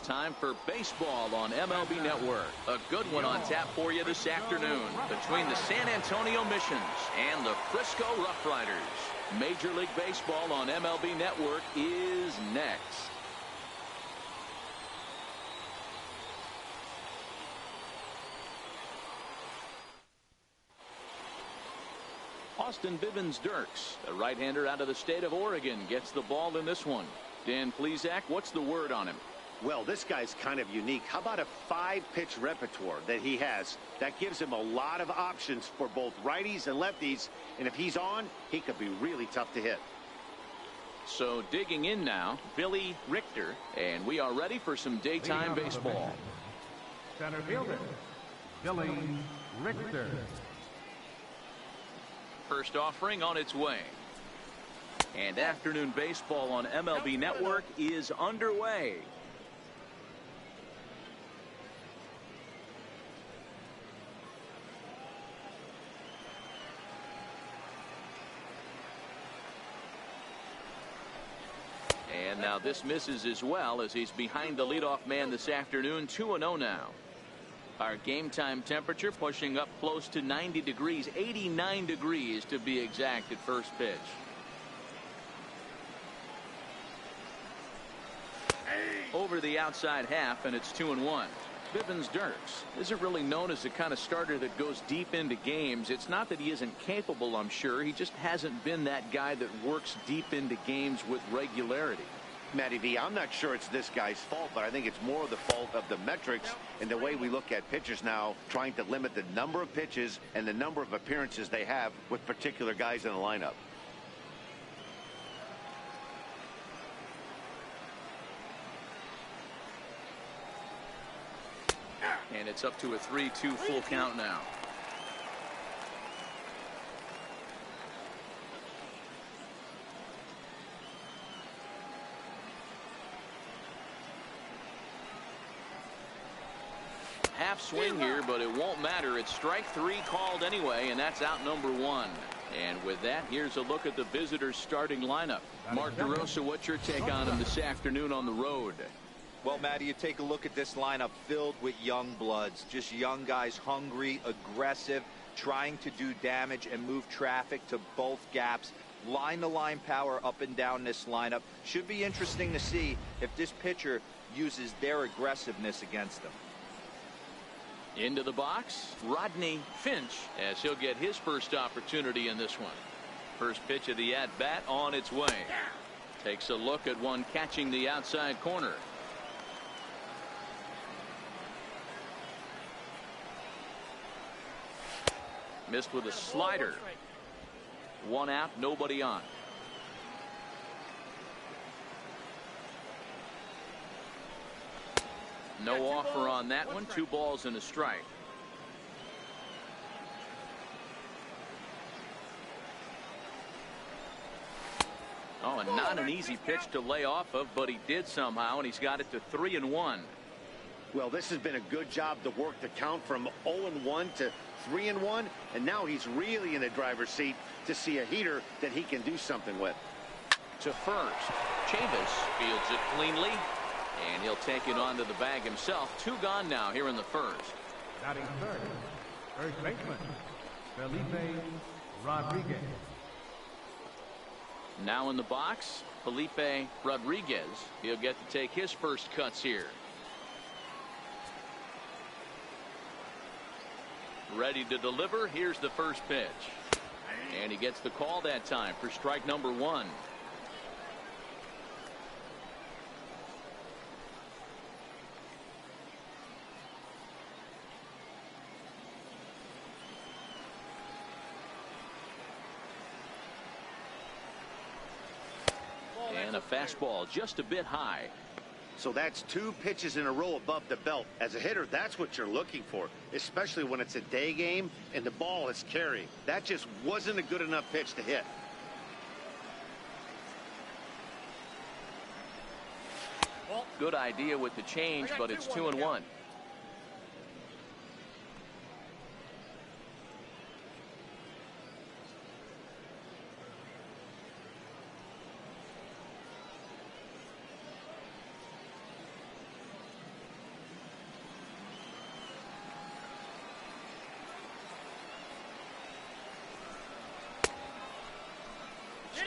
time for baseball on MLB Network. A good one on tap for you this afternoon between the San Antonio Missions and the Frisco RoughRiders. Major League Baseball on MLB Network is next. Austin Bivens-Dirks, the right-hander out of the state of Oregon, gets the ball in this one. Dan Plesac, what's the word on him? Well, this guy's kind of unique. How about a 5-pitch repertoire that he has? That gives him a lot of options for both righties and lefties. And if he's on, he could be really tough to hit. So digging in now, Billy Richter, and we are ready for some daytime baseball. Center fielder, Billy Richter. First offering on its way. And afternoon baseball on MLB Network is underway. And now this misses as well as he's behind the leadoff man this afternoon. 2-0 now. Our game time temperature pushing up close to 90 degrees, 89 degrees to be exact at first pitch. Over the outside half, and it's 2-1. Bivens-Dirks isn't really known as the kind of starter that goes deep into games. It's not that he isn't capable, I'm sure. He just hasn't been that guy that works deep into games with regularity. Matty V, I'm not sure it's this guy's fault, but I think it's more the fault of the metrics and the way we look at pitchers now, trying to limit the number of pitches and the number of appearances they have with particular guys in the lineup. And it's up to a 3-2 full count now. Half swing here, but it won't matter. It's strike 3 called anyway, and that's out number 1. And with that, here's a look at the visitors' starting lineup. Mark DeRosa, what's your take on him this afternoon on the road? Well, Matty, you take a look at this lineup filled with young bloods, just young guys, hungry, aggressive, trying to do damage and move traffic to both gaps. Line-to-line power up and down this lineup. Should be interesting to see if this pitcher uses their aggressiveness against them. Into the box, Rodney Finch, as he'll get his first opportunity in this one. First pitch of the at-bat on its way. Takes a look at one catching the outside corner. Missed with a slider. 1 out, nobody on. No offer on that one. 2 balls and a strike. Oh, and not an easy pitch to lay off of, but he did somehow, and he's got it to 3-1. Well, this has been a good job to work the count from 0-1 to 3-1, and now he's really in the driver's seat to see a heater that he can do something with. To first, Chavis fields it cleanly, and he'll take it onto the bag himself. 2 gone now here in the first. Batting third, first baseman, Felipe Rodriguez. Now in the box, Felipe Rodriguez. He'll get to take his first cuts here. Ready to deliver. Here's the first pitch. And he gets the call that time for strike number 1. And a fastball just a bit high. So that's 2 pitches in a row above the belt. As a hitter, that's what you're looking for, especially when it's a day game and the ball is carrying. That just wasn't a good enough pitch to hit. Good idea with the change, but it's 2-1.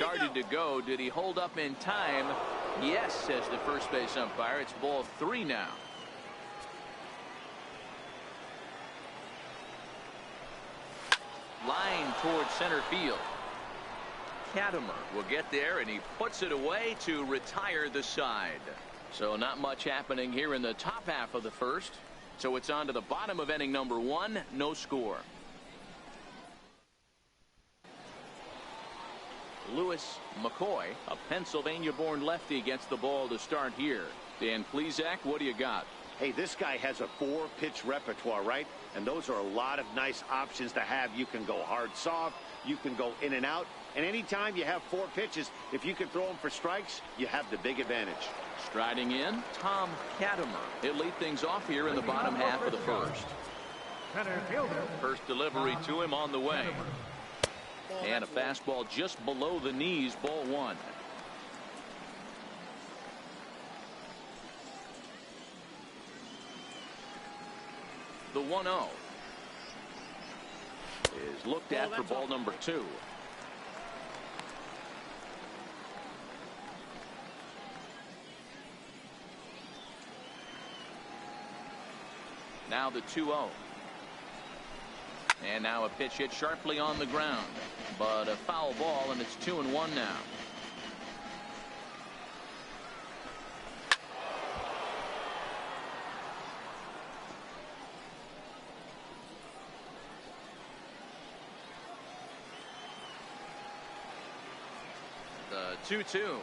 started to go. Did he hold up in time? Yes, says the first base umpire. It's ball 3 now. Line towards center field. Katimer will get there, and he puts it away to retire the side. So not much happening here in the top half of the first. So it's on to the bottom of inning number 1. No score. Lewis McCoy, a Pennsylvania-born lefty, gets the ball to start here. Dan Plesac, what do you got? Hey, this guy has a 4-pitch repertoire, right? And those are a lot of nice options to have. You can go hard, soft. You can go in and out. And anytime you have 4 pitches, if you can throw them for strikes, you have the big advantage. Striding in, Tom Katimer. He'll lead things off here in the bottom half of the first. First delivery to him on the way. And a fastball just below the knees, ball 1. The 1-0 is looked at for ball number 2. Now the 2-0. And now a pitch hit sharply on the ground, but a foul ball, and it's 2-1 now. The 2-2.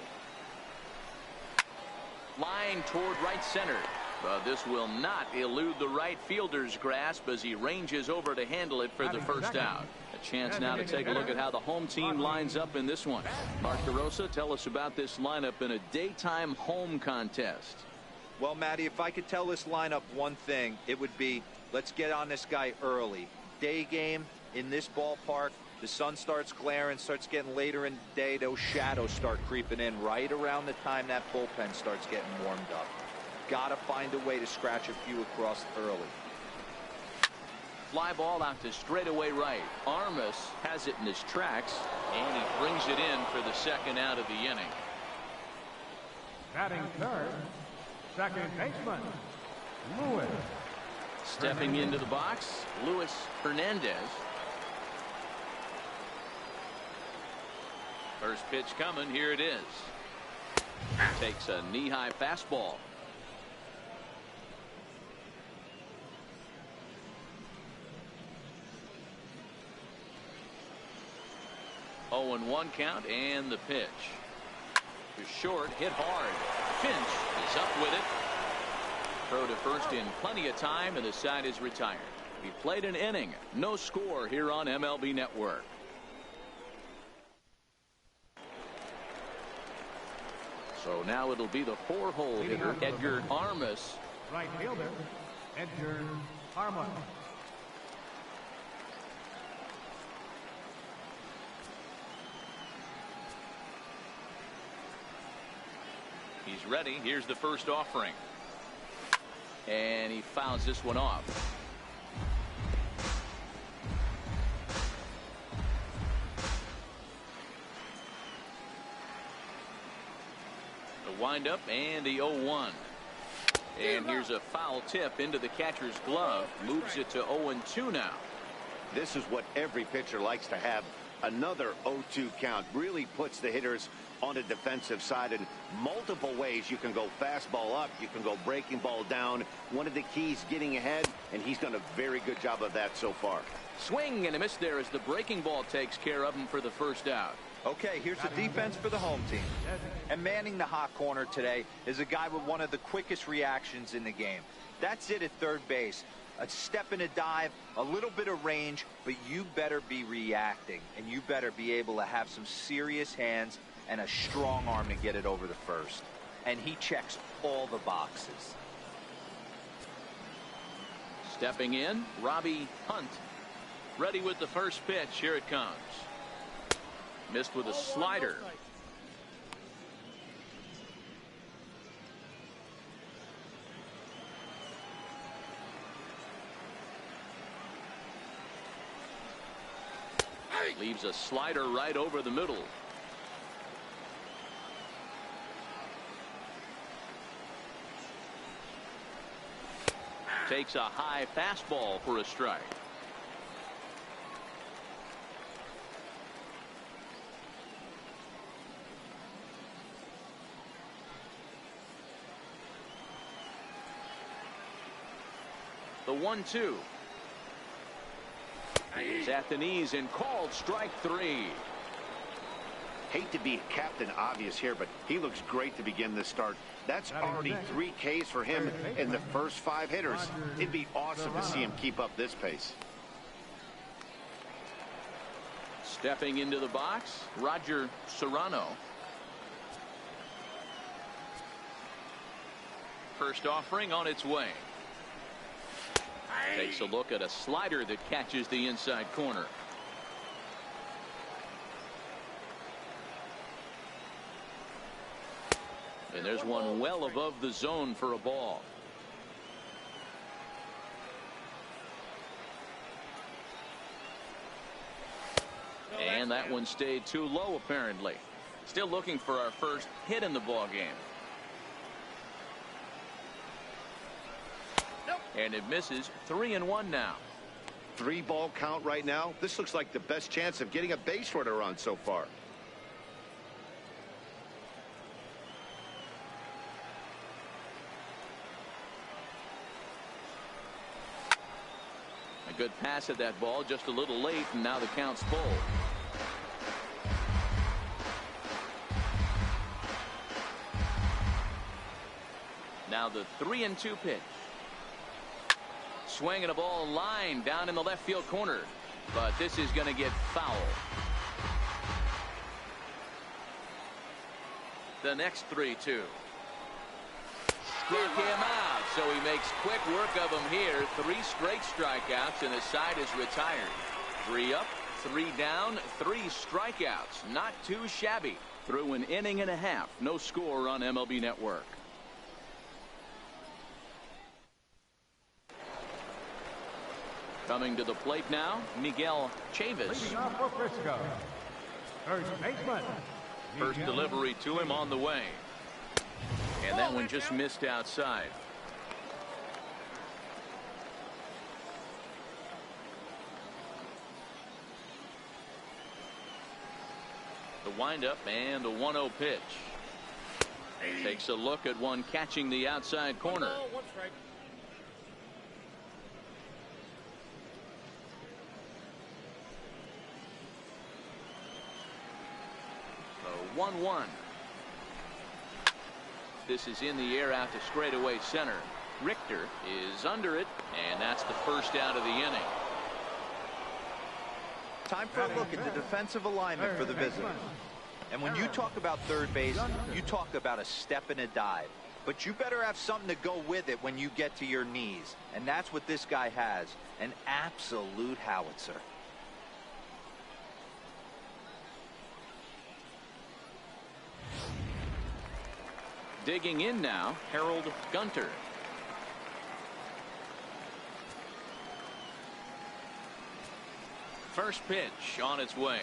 Line toward right center. But this will not elude the right fielder's grasp as he ranges over to handle it for the first out. A chance now to take a look at how the home team lines up in this one. Mark DeRosa, tell us about this lineup in a daytime home contest. Well, Matty, if I could tell this lineup one thing, it would be, let's get on this guy early. Day game in this ballpark, the sun starts glaring, starts getting later in the day, those shadows start creeping in right around the time that bullpen starts getting warmed up. Got to find a way to scratch a few across early. Fly ball out to straightaway right. Armas has it in his tracks, and he brings it in for the second out of the inning. Batting third, second baseman, Lewis. Stepping into the box, Luis Hernandez. First pitch coming. Here it is. Takes a knee-high fastball. 0-1 count, and the pitch. To short, hit hard. Finch is up with it. Throw to first in plenty of time, and the side is retired. He played an inning. No score here on MLB Network. So now it'll be the 4-hole hitter, Edgar Armas. Right fielder, Edgar Armas. He's ready. Here's the first offering. And he fouls this one off. The windup and the 0-1. And here's a foul tip into the catcher's glove. Moves it to 0-2 now. This is what every pitcher likes to have. Another 0-2 count really puts the hitters on the defensive side in multiple ways. You can go fastball up, you can go breaking ball down. One of the keys, getting ahead, and he's done a very good job of that so far. Swing and a miss there as the breaking ball takes care of him for the first out. Okay, here's the defense for the home team. And manning the hot corner today is a guy with one of the quickest reactions in the game. That's it at third base. A step and a dive, a little bit of range, but you better be reacting, and you better be able to have some serious hands and a strong arm to get it over the first. And he checks all the boxes. Stepping in, Robbie Hunt. Ready with the first pitch. Here it comes. Missed with a slider. Leaves a slider right over the middle. Takes a high fastball for a strike. The 1-2. He's at the knees and called strike 3. Hate to be Captain Obvious here, but he looks great to begin this start. That's already 3 Ks for him in the first 5 hitters. It'd be awesome to see him keep up this pace. Stepping into the box, SERRANO. First offering on its way. Takes a look at a slider that catches the inside corner. And there's one well above the zone for a ball. And that one stayed too low apparently. Still looking for our first hit in the ball game. And it misses. 3-1 now. 3-ball count right now. This looks like the best chance of getting a base runner run so far. A good pass at that ball, just a little late, and now the count's full. Now the 3-2 pitch. Swinging a ball line down in the left field corner, but this is going to get foul. The next 3-2. Struck him out, so he makes quick work of him here. 3 straight strikeouts, and the side is retired. 3 up, 3 down, 3 strikeouts. Not too shabby. Through an inning and a half. No score on MLB Network. Coming to the plate now, Miguel Chavis. Leading off for Frisco. First baseman. First delivery to him on the way. And that one just missed outside. The windup and a 1-0 pitch. Takes a look at one catching the outside corner. The 1-1. This is in the air out to straightaway center. Richter is under it, and that's the first out of the inning. Time for a look at the defensive alignment for the visitors. And when you talk about third base, you talk about a step and a dive. But you better have something to go with it when you get to your knees. And that's what this guy has. An absolute howitzer. Digging in now, Harold Gunter. First pitch on its way.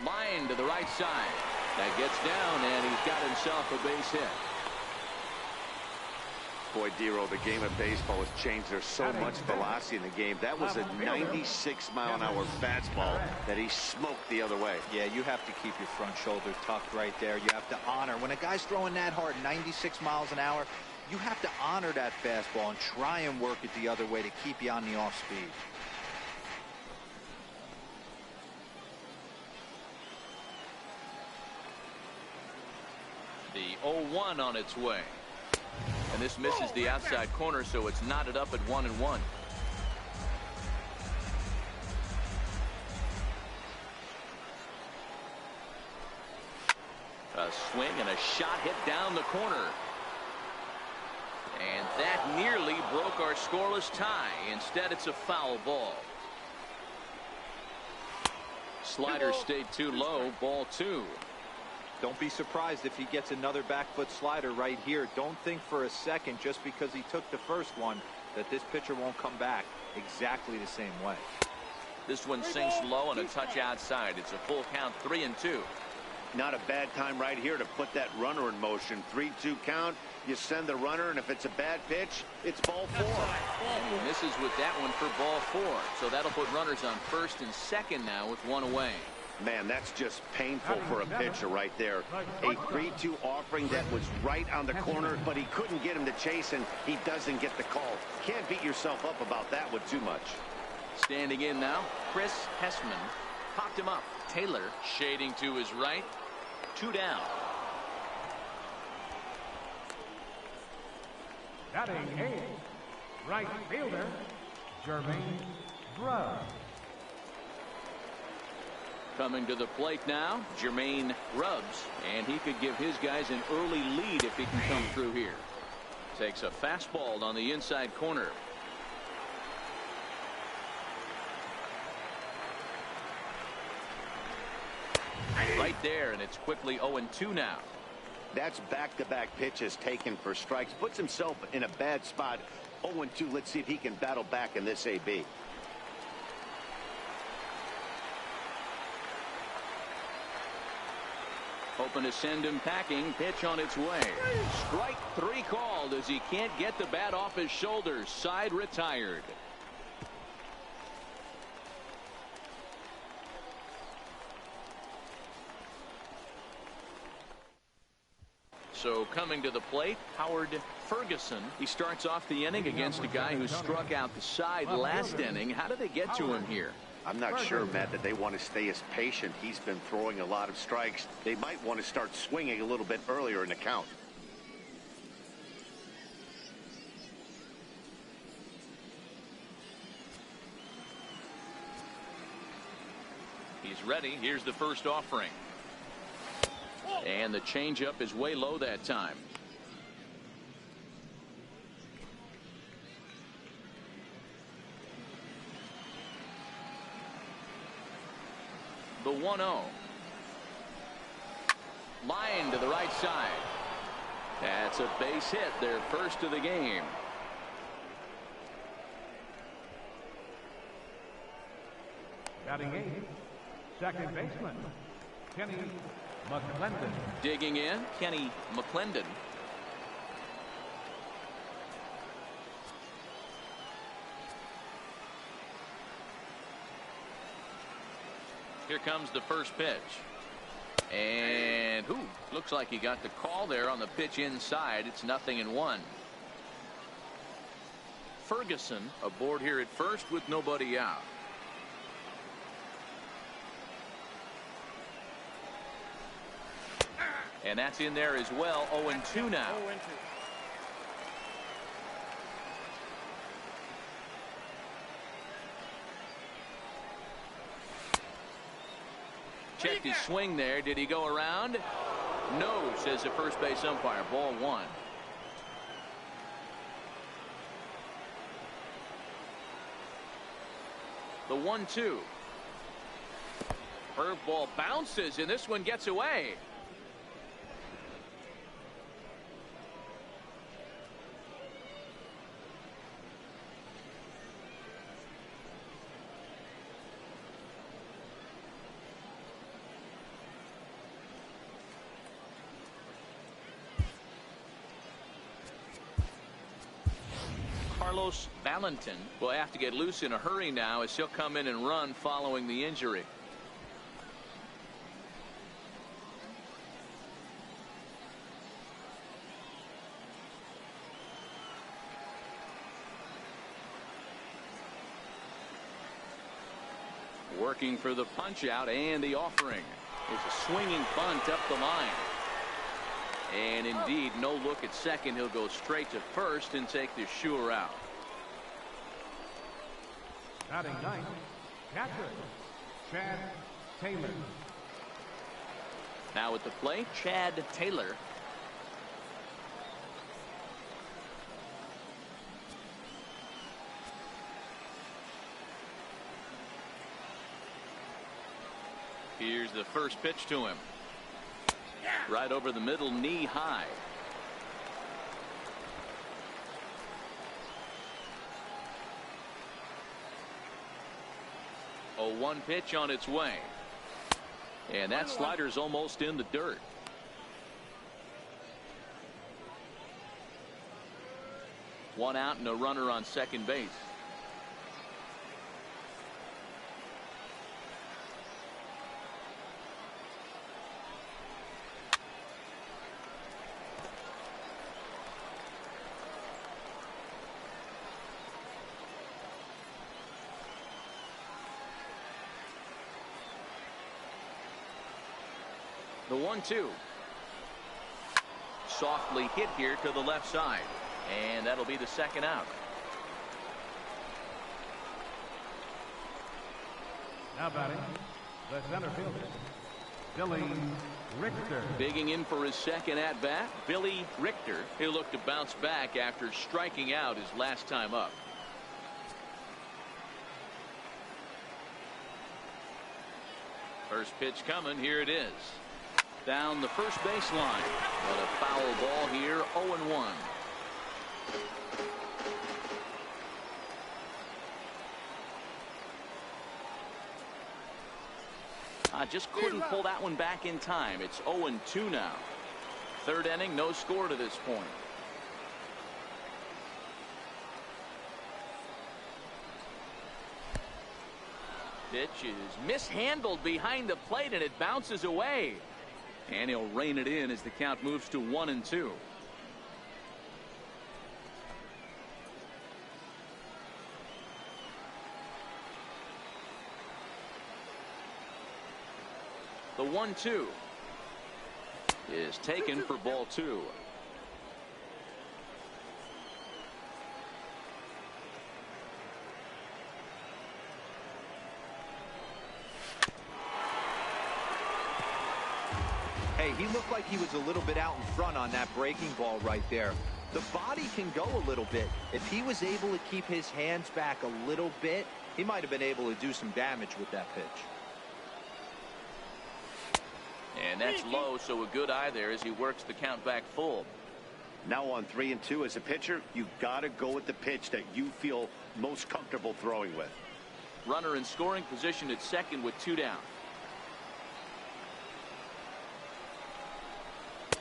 Line to the right side. That gets down, and he's got himself a base hit. Boy, Dero, the game of baseball has changed. There's so much velocity in the game. That was a 96-mile-an-hour fastball that he smoked the other way. Yeah, you have to keep your front shoulder tucked right there. You have to honor. When a guy's throwing that hard, 96 miles an hour, you have to honor that fastball and try and work it the other way to keep you on the off speed. The 0-1 on its way. And this misses the outside corner, so it's knotted up at 1-1. A swing and a shot hit down the corner. And that nearly broke our scoreless tie. Instead, it's a foul ball. Slider stayed too low. Ball 2. Don't be surprised if he gets another back foot slider right here. Don't think for a second, just because he took the first one, that this pitcher won't come back exactly the same way. This one sinks low and a touch outside. It's a full count, 3-2. Not a bad time right here to put that runner in motion. 3-2 count. You send the runner, and if it's a bad pitch, it's ball 4. And he misses with that one for ball 4. So that'll put runners on first and second now with one away. Man, that's just painful for a pitcher right there. A 3-2 offering that was right on the corner, but he couldn't get him to chase, and he doesn't get the call. Can't beat yourself up about that one too much. Standing in now, Chris Hessman. Popped him up. Taylor shading to his right. 2 down. Batting 8, right fielder, Jermaine Grubb. Coming to the plate now, Jermaine Grubbs, and he could give his guys an early lead if he can come through here. Takes a fastball on the inside corner. Right there, and it's quickly 0-2 now. That's back-to-back pitches taken for strikes. Puts himself in a bad spot. 0-2. Let's see if he can battle back in this AB. Hoping to send him packing. Pitch on its way. Strike 3 called as he can't get the bat off his shoulders. Side retired. So coming to the plate, Howard Ferguson. He starts off the inning against a guy who struck out the side last inning. How did they get to him here? I'm not sure, Matt, that they want to stay as patient. He's been throwing a lot of strikes. They might want to start swinging a little bit earlier in the count. He's ready. Here's the first offering. And the changeup is way low that time. The 1-0. Line to the right side. That's a base hit, their first of the game. Batting 8, second baseman, Kenny McClendon. Digging in, Kenny McClendon. Here comes the first pitch. And looks like he got the call there on the pitch inside. It's 0-1. Ferguson aboard here at first with nobody out. And that's in there as well. 0-2 now. Checked his swing there. Did he go around? No, says the first base umpire. Ball 1. The 1-2. Curveball bounces, and this one gets away. Carlos Valentin will have to get loose in a hurry now as he'll come in and run following the injury. Working for the punch out, and the offering is a swinging bunt up the line. And indeed, no look at second. He'll go straight to first and take the sure out. Batting 9, catcher, Chad Taylor. Now at the plate, Chad Taylor. Here's the first pitch to him. Right over the middle, knee high. A 1 pitch on its way. And that slider's almost in the dirt. One out and a runner on second base. The 1-2. Softly hit here to the left side. And that'll be the second out. Now batting, the center fielder, Billy Richter. Bigging in for his second at bat, Billy Richter. He'll look to bounce back after striking out his last time up. First pitch coming. Here it is. Down the first baseline. But a foul ball here. 0-1. Just couldn't pull that one back in time. It's 0-2 now. Third inning, no score to this point. Pitch is mishandled behind the plate and it bounces away. And he'll rein it in as the count moves to 1-2. The 1-2 is taken for ball 2. Hey, he looked like he was a little bit out in front on that breaking ball right there. The body can go a little bit. If he was able to keep his hands back a little bit, he might have been able to do some damage with that pitch. And that's low, so a good eye there as he works the count back full. Now on 3-2 as a pitcher, you got to go with the pitch that you feel most comfortable throwing with. Runner in scoring position at second with 2 down.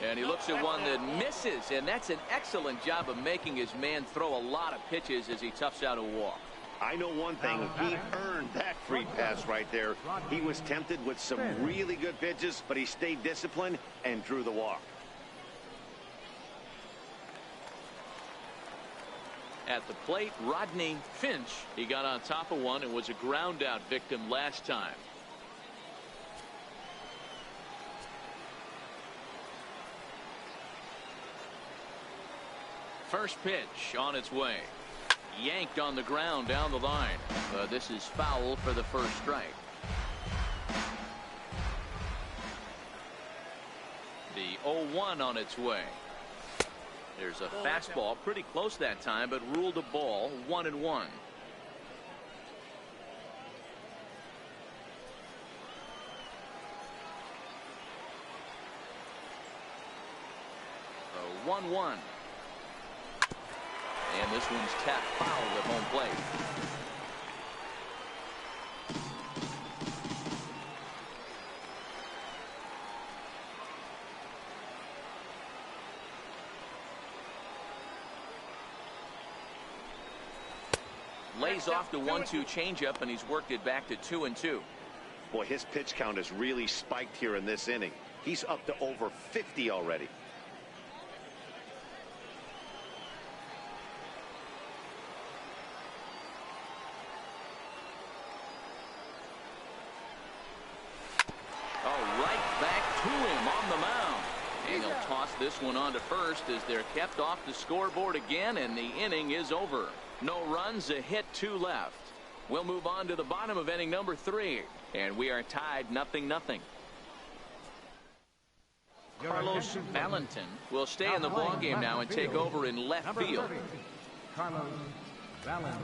And he looks at one that misses, and that's an excellent job of making his man throw a lot of pitches as he toughs out a walk. I know one thing, he earned that free pass right there. He was tempted with some really good pitches, but he stayed disciplined and drew the walk. At the plate, Rodney Finch. He got on top of one and was a ground out victim last time. First pitch on its way. Yanked on the ground down the line. This is foul for the first strike. The 0-1 on its way. There's a fastball pretty close that time, but ruled a ball. 1-1. The 1-1. And this one's tapped foul at home plate. Lays off the 1-2 changeup, and he's worked it back to 2-2. Boy, his pitch count has really spiked here in this inning. He's up to over 50 already. This one on to first as they're kept off the scoreboard again, and the inning is over. No runs, a hit, 2 left. We'll move on to the bottom of inning number 3, and we are tied 0-0. Carlos Valentin will stay in the ballgame now and take over in left field. Carlos Valentin.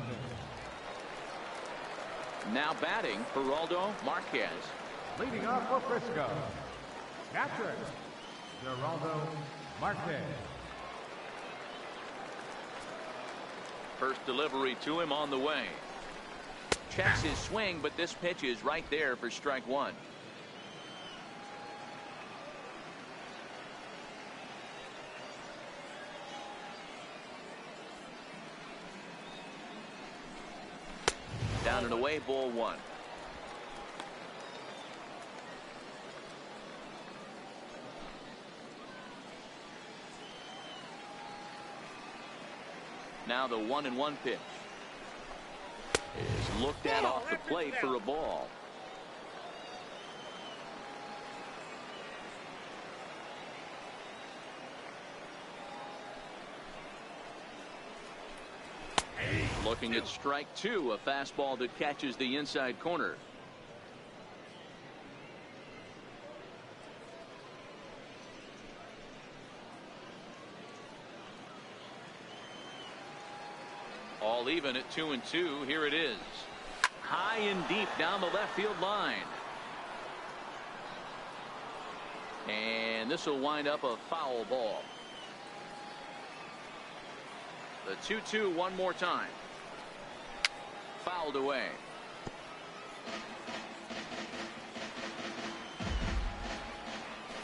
Now batting, Geraldo Marquez. Leading off for Frisco, catcher, GERALDO Marquez. First delivery to him on the way. Checks his swing, but this pitch is right there for strike 1. down and away, ball one. Now the 1-1 pitch is looked at off the plate for a ball. Looking at strike two, a fastball that catches the inside corner. All even at 2-2. Here it is. High and deep down the left field line. And this will wind up a foul ball. The 2-2 one more time. Fouled away.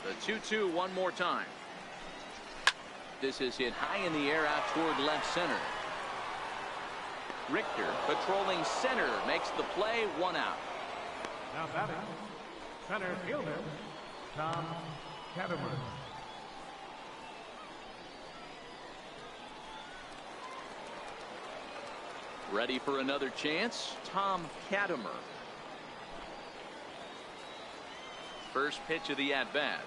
The 2-2 one more time. This is hit high in the air out toward left center. Richter patrolling center makes the play, one out. Now batting, center fielder, Tom Katimer. Ready for another chance, Tom Katimer. First pitch of the at-bat.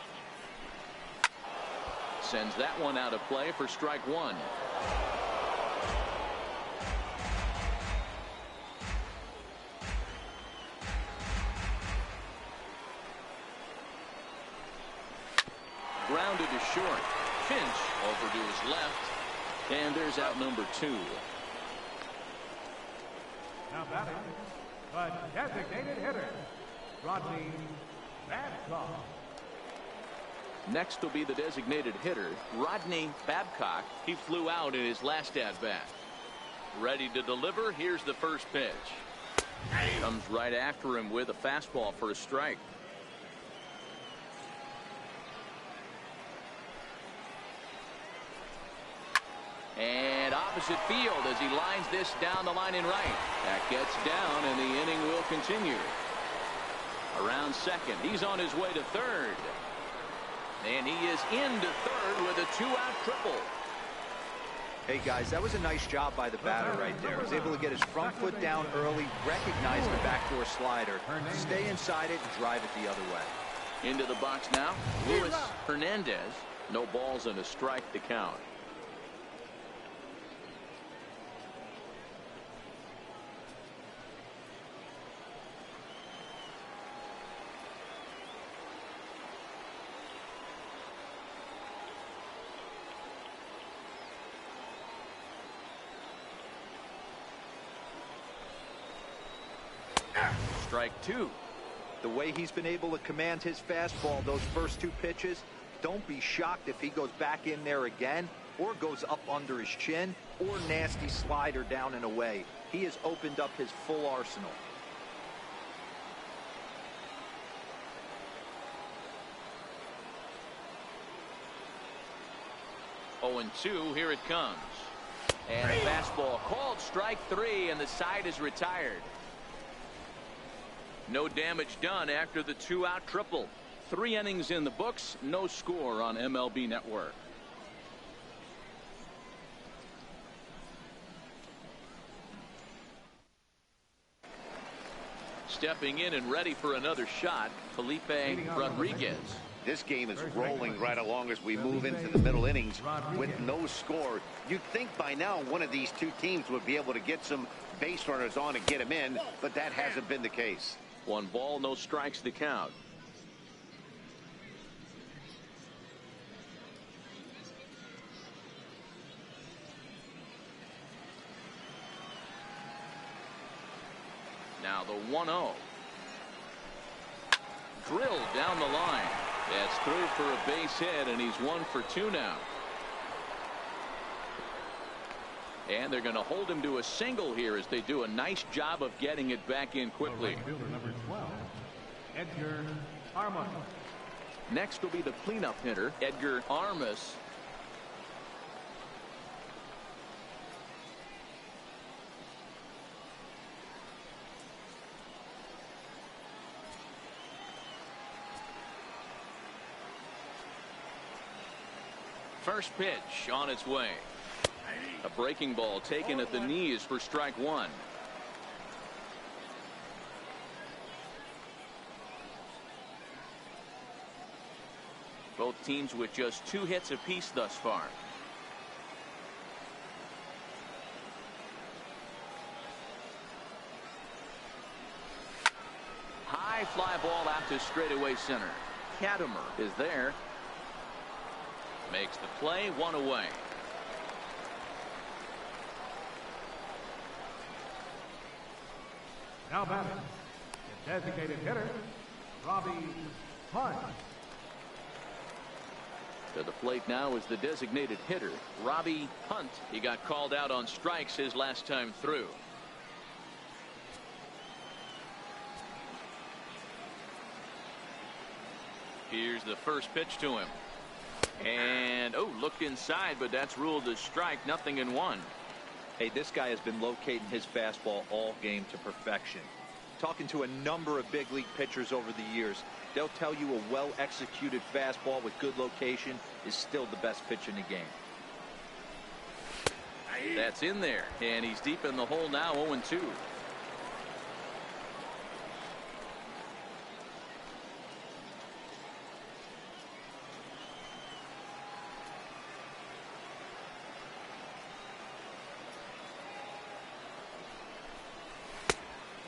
Sends that one out of play for strike one. Grounded to short. Finch over to his left. And there's out number two. Now batting, the designated hitter, Rodney Babcock. Next will be the designated hitter, Rodney Babcock. He flew out in his last at-bat. Ready to deliver. Here's the first pitch. Comes right after him with a fastball for a strike. And opposite field as he lines this down the line in right. That gets down and the inning will continue. Around second. He's on his way to third. And he is into third with a two-out triple. Hey guys, that was a nice job by the batter right there. He was able to get his front foot down early, recognize the backdoor slider, stay inside it, and drive it the other way. Into the box now, Luis Hernandez. No balls and a strike to count. Strike two. The way he's been able to command his fastball those first two pitches, don't be shocked if he goes back in there again or goes up under his chin or nasty slider down and away. He has opened up his full arsenal. Oh, and 2, here it comes. And a fastball called strike three, and the side is retired. No damage done after the two-out triple. 3 innings in the books, no score on MLB Network. Stepping in and ready for another shot, Felipe Rodriguez. This game is rolling right along as we move into the middle innings with no score. You'd think by now one of these two teams would be able to get some base runners on and get them in, but that hasn't been the case. 1 ball, no strikes to count. Now the 1-0. Drilled down the line. That's through for a base hit, and he's 1 for 2 now. And they're going to hold him to a single here as they do a nice job of getting it back in quickly. Fielder number 12, Edgar Armas. Next will be the cleanup hitter, Edgar Armas. First pitch on its way. A breaking ball taken at the knees for strike one. Both teams with just 2 hits apiece thus far. High fly ball out to straightaway center. Katimer is there. Makes the play, 1 away. Now batting, the designated hitter, Robbie Hunt. To the plate now is the designated hitter, Robbie Hunt. He got called out on strikes his last time through. Here's the first pitch to him. And, looked inside, but that's ruled a strike, 0-1. Hey, this guy has been locating his fastball all game to perfection. Talking to a number of big league pitchers over the years, they'll tell you a well-executed fastball with good location is still the best pitch in the game. That's in there, and he's deep in the hole now, 0-2.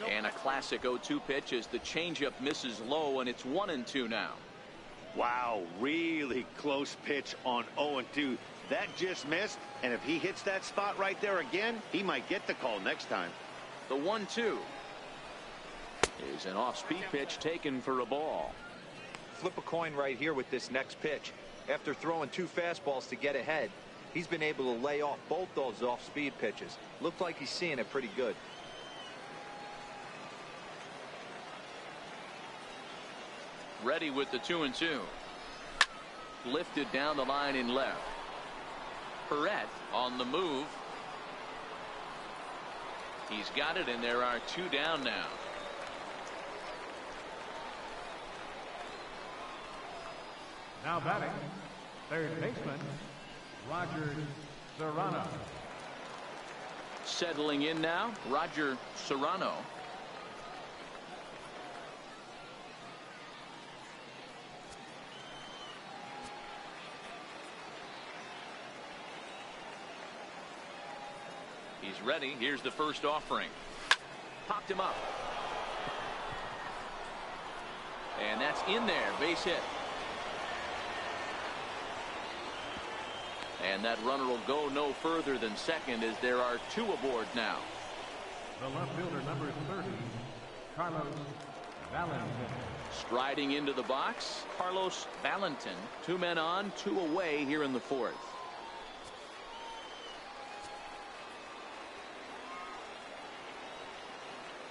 And a classic 0-2 pitch as the changeup misses low, and it's 1-2 now. Wow, really close pitch on 0-2. That just missed, and if he hits that spot right there again, he might get the call next time. The 1-2 is an off-speed pitch taken for a ball. Flip a coin right here with this next pitch. After throwing 2 fastballs to get ahead, he's been able to lay off both those off-speed pitches. Looked like he's seeing it pretty good. Ready with the 2-2. Lifted down the line in left. Perret on the move. He's got it, and there are 2 down now. Now batting, third baseman, Roger Serrano. Settling in now, Roger Serrano. He's ready. Here's the first offering. Popped him up. And that's in there. Base hit. And that runner will go no further than second as there are 2 aboard now. The left fielder, number 30, Carlos Valentin. Striding into the box, Carlos Valentin. 2 men on, 2 away here in the 4th.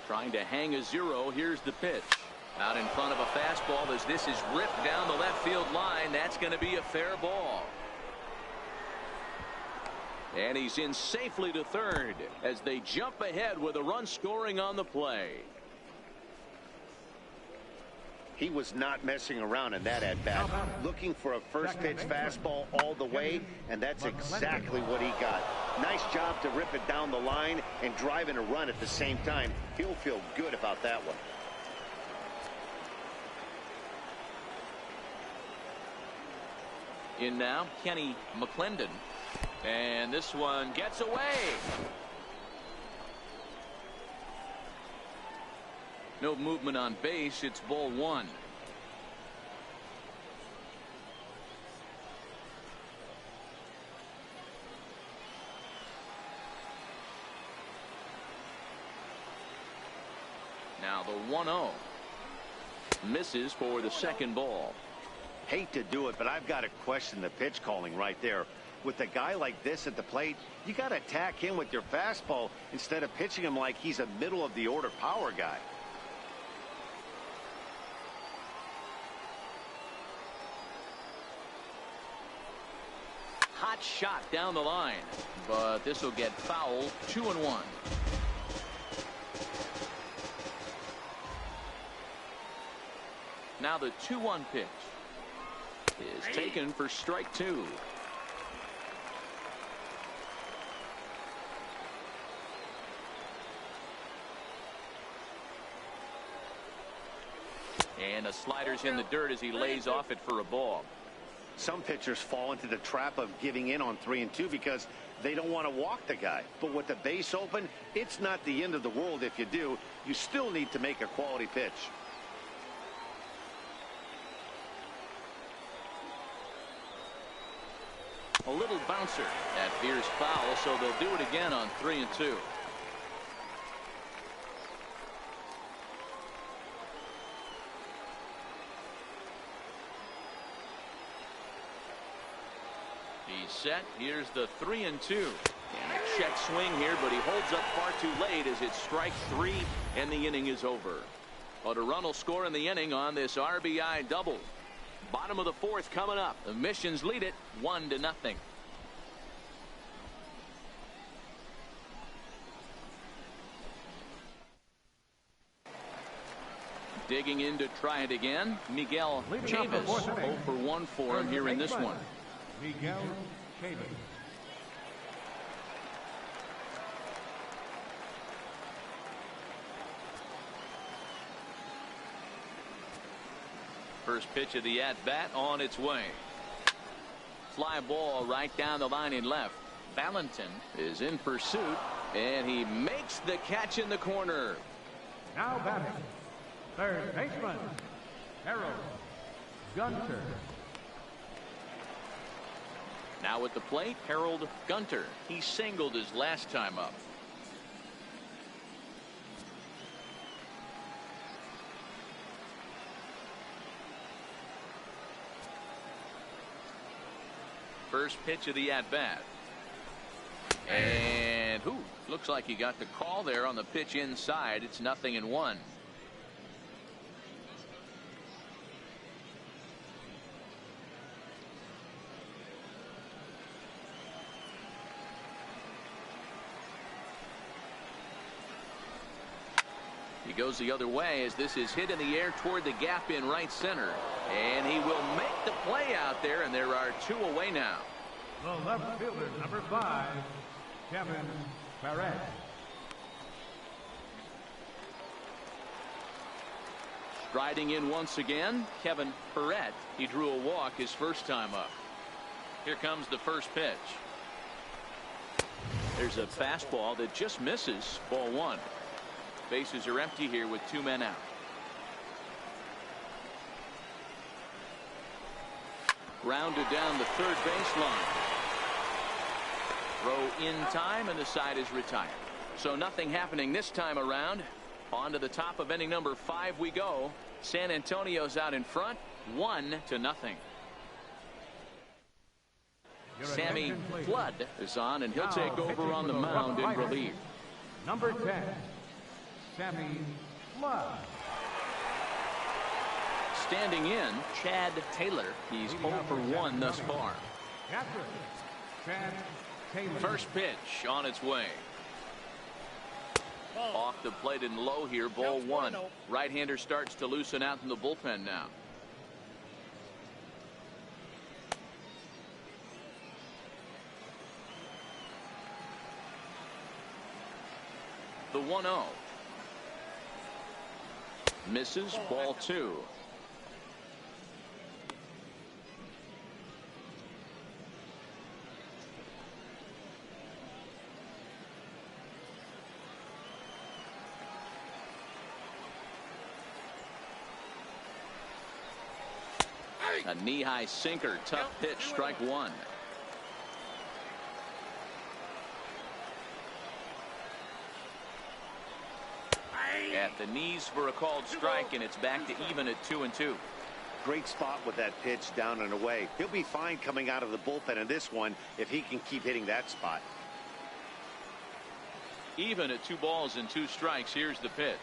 Trying to hang a 0. Here's the pitch. Out in front of a fastball as this is ripped down the left field line. That's going to be a fair ball. And he's in safely to third as they jump ahead with a run scoring on the play. He was not messing around in that at-bat, looking for a first pitch fastball all the way, and that's exactly what he got. Nice job to rip it down the line and drive in a run at the same time. He'll feel good about that one. In now, Kenny McClendon. And this one gets away. No movement on base. It's ball 1. Now the 1-0. Misses for the second ball. Hate to do it, but I've got to question the pitch calling right there. With a guy like this at the plate, you got to attack him with your fastball instead of pitching him like he's a middle of the order power guy. Hot shot down the line, but this will get foul. 2-1. Now the 2-1 pitch is taken for strike 2. And the slider's in the dirt as he lays off it for a ball. Some pitchers fall into the trap of giving in on 3-2 because they don't want to walk the guy. But with the base open, it's not the end of the world if you do. You still need to make a quality pitch. A little bouncer. That veers foul, so they'll do it again on 3-2. He's set. Here's the 3-2. And a check swing here, but he holds up far too late as it's strike 3 and the inning is over. But a run will score in the inning on this RBI double. Bottom of the 4th coming up. The Missions lead it 1-0. Digging in to try it again. Miguel Chavis. 0 for 1 for him here in this one. Miguel Chavis. First pitch of the at-bat on its way. Fly ball right down the line in left. Valentin is in pursuit, and he makes the catch in the corner. Now batting, third baseman, Harold Gunter. Now at the plate, Harold Gunter. He singled his last time up. First pitch of the at-bat. And looks like he got the call there on the pitch inside. It's 0-1. He goes the other way as this is hit in the air toward the gap in right center. And he will make the play out there, and there are 2 away now. The left fielder, number 5, Kevin Barrett. Striding in once again, Kevin Barrett. He drew a walk his first time up. Here comes the first pitch. There's a fastball that just misses. Ball 1. Bases are empty here with 2 men out. Grounded down the third baseline. Throw in time, and the side is retired. So nothing happening this time around. On to the top of inning number 5 we go. San Antonio's out in front, 1-0. Sammy Flood is on, and he'll take over on the mound in relief. Number 10, Sammy Flood. Standing in, Chad Taylor. He's 0 for 1 thus far. Catcher, Chad Taylor. First pitch on its way. Off the plate and low here, ball 1. Right-hander starts to loosen out in the bullpen now. The 1-0. Misses, ball 2. A knee-high sinker, tough pitch, strike 1. At the knees for a called strike, and it's back to even at 2-2. Great spot with that pitch down and away. He'll be fine coming out of the bullpen in this one if he can keep hitting that spot. Even at 2 balls and 2 strikes. Here's the pitch.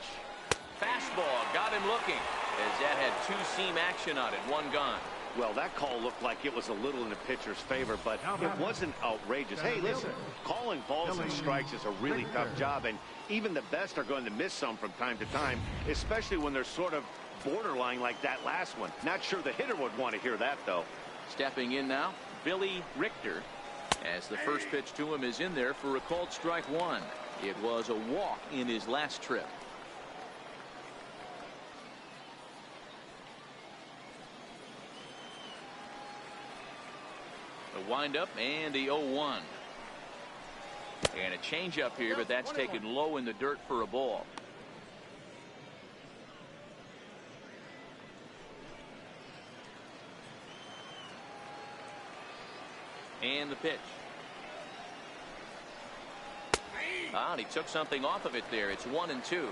Fastball got him looking as that had 2-seam action on it. 1 gone. Well, that call looked like it was a little in the pitcher's favor, but it wasn't outrageous. Hey, listen, calling balls and strikes is a really tough job, and even the best are going to miss some from time to time, especially when they're sort of borderline like that last one. Not sure the hitter would want to hear that, though. Stepping in now, Billy Richter, as the first pitch to him is in there for a called strike 1. It was a walk in his last trip. The windup and the 0-1. And a changeup here, but that's taken low in the dirt for a ball. And the pitch. And he took something off of it there. It's 1-2.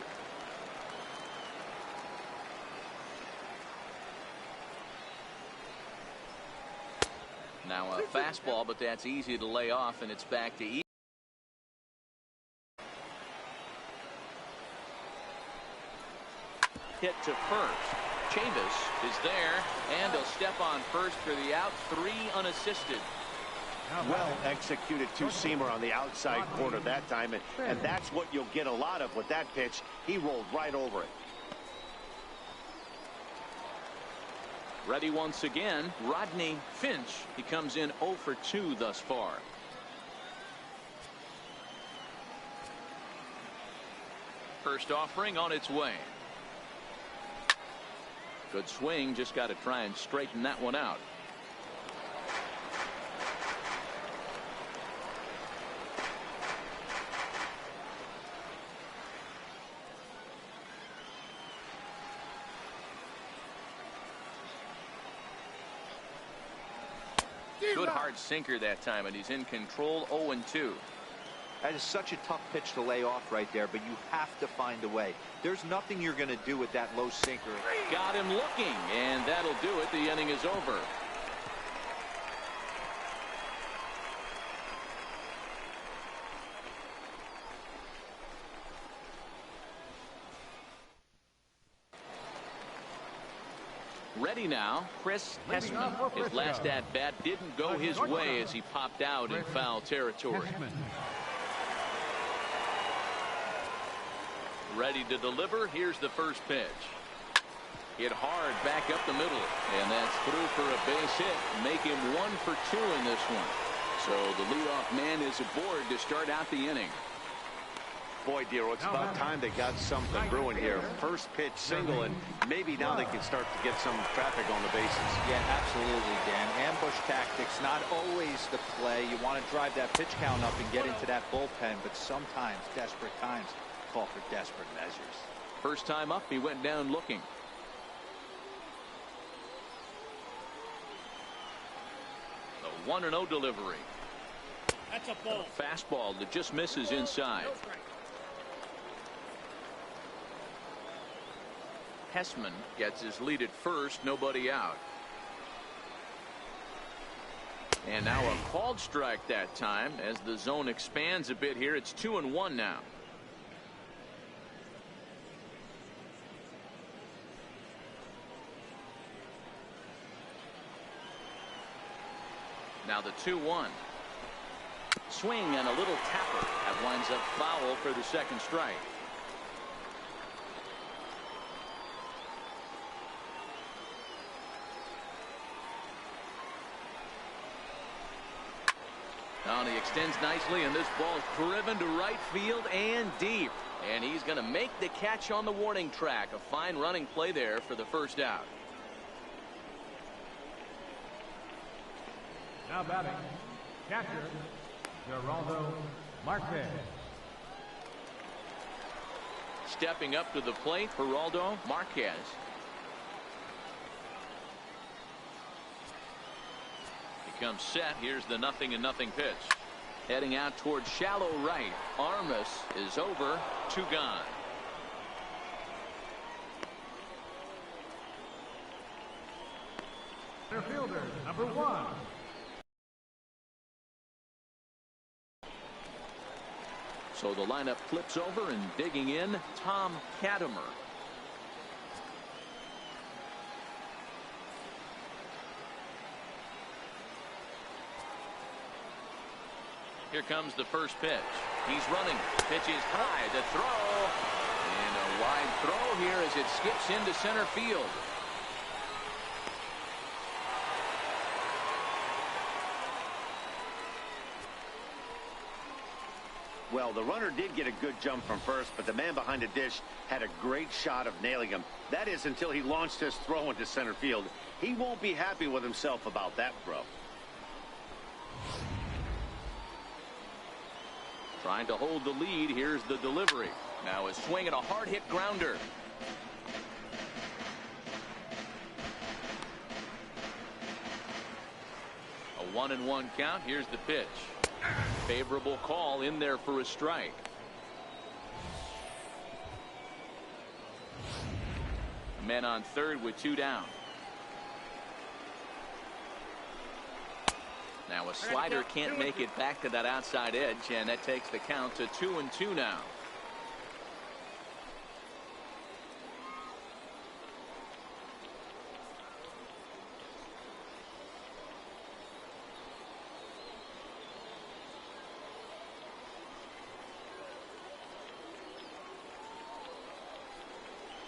Now a fastball, but that's easy to lay off, and it's back to even. Hit to first. Chavis is there, and he'll step on first for the out. 3 unassisted. Well executed two-seamer on the outside corner that time, and that's what you'll get a lot of with that pitch. He rolled right over it. Ready once again, Rodney Finch. He comes in 0 for 2 thus far. First offering on its way. Good swing, just got to try and straighten that one out. Good hard sinker that time, and he's in control. 0-2. That is such a tough pitch to lay off right there, but you have to find a way. There's nothing you're going to do with that low sinker. Got him looking, and that'll do it. The inning is over. Ready now, Chris Hessman. His last at-bat didn't go his way as he popped out in foul territory. Ready to deliver. Here's the first pitch. Hit hard back up the middle, and that's through for a base hit. Make him 1 for 2 in this one. So the leadoff man is aboard to start out the inning. Boy, Dero, it's about time they got something brewing here. First pitch single, and maybe now they can start to get some traffic on the bases. Yeah, absolutely, Dan. Ambush tactics, not always the play. You want to drive that pitch count up and get into that bullpen, but sometimes, desperate times, call for desperate measures. First time up, he went down looking. The 1-0 delivery. That's a ball. Fastball that just misses inside. Hessman gets his lead at first, nobody out. And now a called strike that time as the zone expands a bit here. It's 2-1 now. Now the 2-1. Swing and a little tapper. That winds up foul for the second strike. Now he extends nicely, and this ball is driven to right field and deep. And he's going to make the catch on the warning track. A fine running play there for the first out. Now batting, catcher, GERALDO Marquez. Stepping up to the plate, GERALDO Marquez. He comes set. Here's the 0-0 pitch. Heading out towards shallow right. Armas is over. 2 gone. Center fielder, number 1. So the lineup flips over, and digging in, Tom Katimer. Here comes the first pitch. He's running. Pitch is high. The throw. And a wide throw here as it skips into center field. Well, the runner did get a good jump from first, but the man behind the dish had a great shot of nailing him. That is until he launched his throw into center field. He won't be happy with himself about that throw. Trying to hold the lead. Here's the delivery. Now a swing and a hard hit grounder. A 1-1 count. Here's the pitch. Favorable call in there for a strike. Men on third with 2 down. Now a slider can't make it back to that outside edge, and that takes the count to 2-2 now.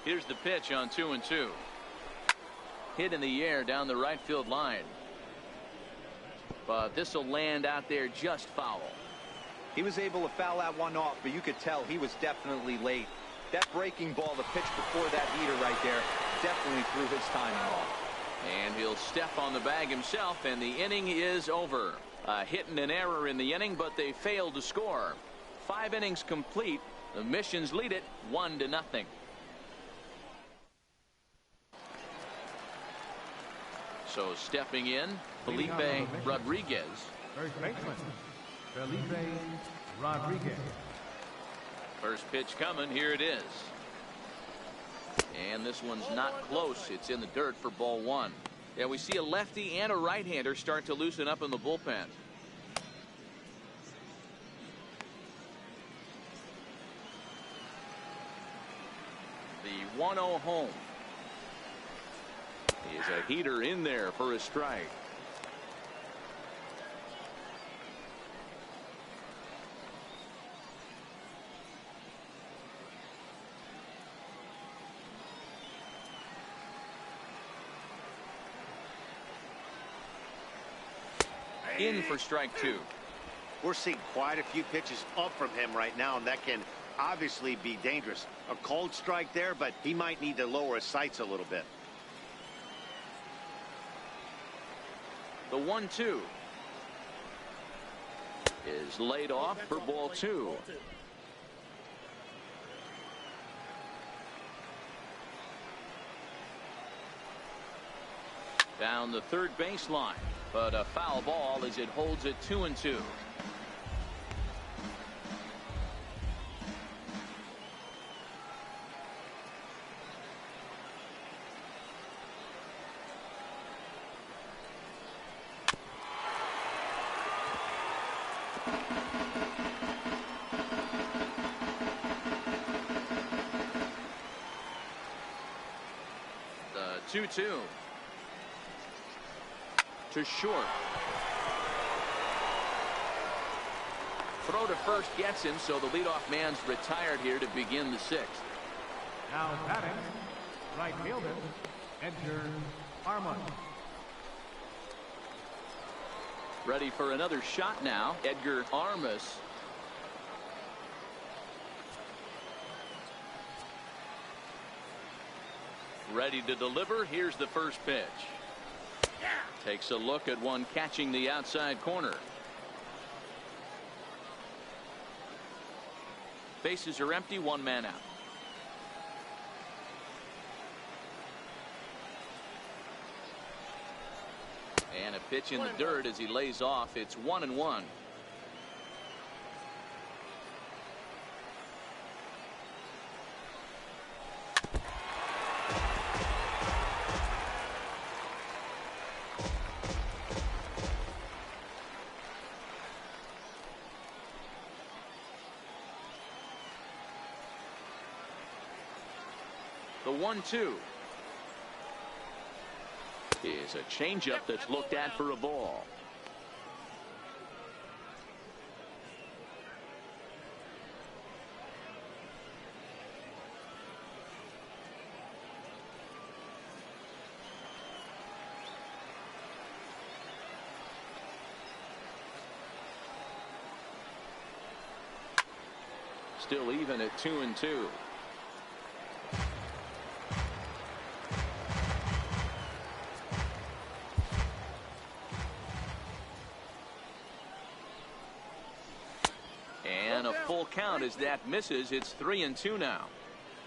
Here's the pitch on 2-2. Hit in the air down the right field line. But this will land out there just foul. He was able to foul that one off, but you could tell he was definitely late. That breaking ball, the pitch before that heater right there, definitely threw his timing off. And he'll step on the bag himself, and the inning is over. A hit and an error in the inning, but they failed to score. 5 innings complete. The Missions lead it 1-0. So stepping in, Felipe Rodriguez. First baseman, Felipe Rodriguez. First pitch coming. Here it is. And this one's not close. It's in the dirt for ball 1. Yeah, we see a lefty and a right-hander start to loosen up in the bullpen. The 1-0 home. Is a heater in there for a strike. In for strike 2. We're seeing quite a few pitches up from him right now, and that can obviously be dangerous. A cold strike there, but he might need to lower his sights a little bit. The 1-2 is laid off for ball 2. Down the third baseline, but a foul ball as it holds it 2-2. The 2-2 to short. Throw to first gets him, so the leadoff man's retired here to begin the 6th. Now batting, right fielder, Edgar Armas. Ready for another shot now, Edgar Armas. Ready to deliver. Here's the first pitch. Takes a look at one catching the outside corner. Bases are empty, 1 man out. And a pitch in the dirt as he lays off. It's 1-1. The 1-2 is a changeup that's looked at for a ball. Still even at 2-2. full count as that misses. It's 3-2 now.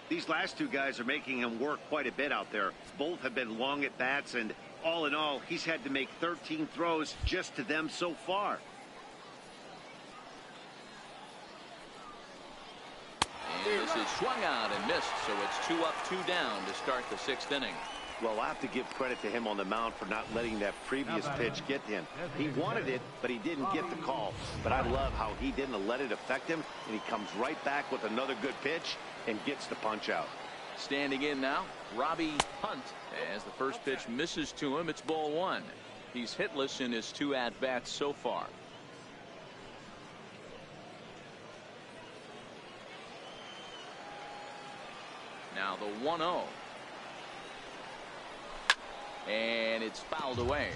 These last two guys are making him work quite a bit out there. Both have been long at bats, and all in all, he's had to make 13 throws just to them so far. And this is swung out and missed, so it's 2 up, 2 down to start the 6th inning. Well, I have to give credit to him on the mound for not letting that previous pitch get to him. He wanted it, but he didn't get the call. But I love how he didn't let it affect him, and he comes right back with another good pitch and gets the punch out. Standing in now, Robbie Hunt. As the first pitch misses to him, it's ball 1. He's hitless in his 2 at-bats so far. Now the 1-0. And it's fouled away.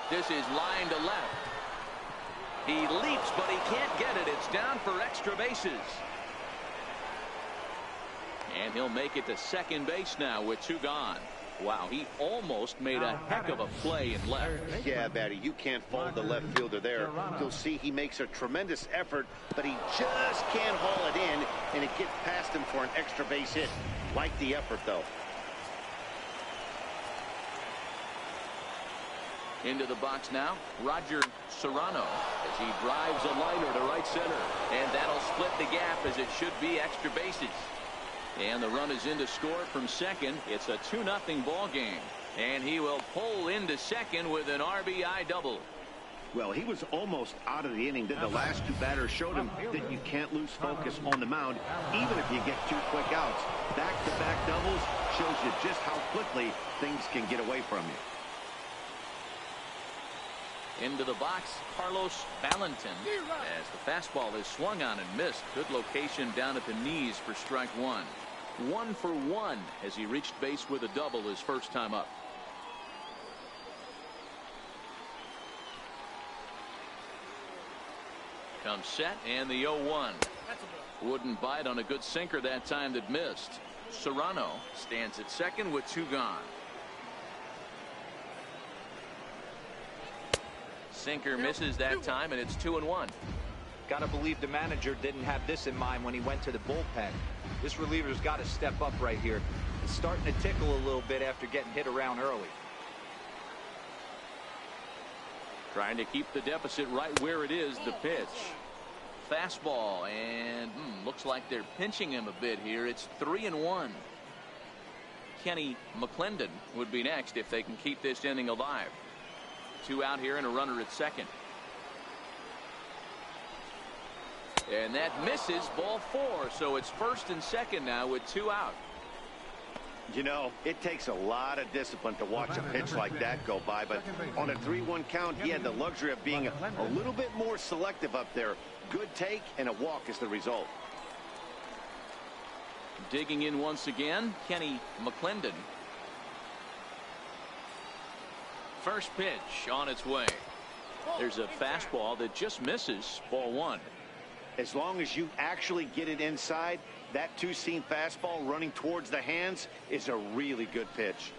This is line to left. He leaps, but he can't get it. It's down for extra bases. And he'll make it to second base now with 2 gone. Wow, he almost made a heck of a play in left. Yeah, Batty, you can't fault the left fielder there. You'll see he makes a tremendous effort, but he just can't haul it in, and it gets past him for an extra base hit. Like the effort, though. Into the box now, Roger Serrano, as he drives a liner to right center. And that'll split the gap, as it should be extra bases. And the run is in to score from second. It's a 2-0 ball game. And he will pull into second with an RBI double. Well, he was almost out of the inning. Then the last 2 batters showed him that you can't lose focus on the mound, even if you get 2 quick outs. Back-to-back doubles shows you just how quickly things can get away from you. Into the box, Carlos Valentin, as the fastball is swung on and missed. Good location down at the knees for strike 1. 1 for 1 as he reached base with a double his first time up. Comes set, and the 0-1. Wouldn't bite on a good sinker that time that missed. Serrano stands at second with 2 gone. Sinker misses that time, and it's 2-1. Gotta believe the manager didn't have this in mind when he went to the bullpen. This reliever's got to step up right here. It's starting to tickle a little bit after getting hit around early. Trying to keep the deficit right where it is. The pitch. Fastball, and looks like they're pinching him a bit here. It's 3-1. Kenny McClendon would be next if they can keep this inning alive. 2 out here and a runner at second. And that misses, ball 4. So it's first and second now with 2 out. You know, it takes a lot of discipline to watch a pitch like that go by, but on a 3-1 count, he had the luxury of being a little bit more selective up there. Good take and a walk is the result. Digging in once again, Kenny McClendon. First pitch on its way. There's a fastball that just misses, ball 1. As long as you actually get it inside, that 2-seam fastball running towards the hands is a really good pitch.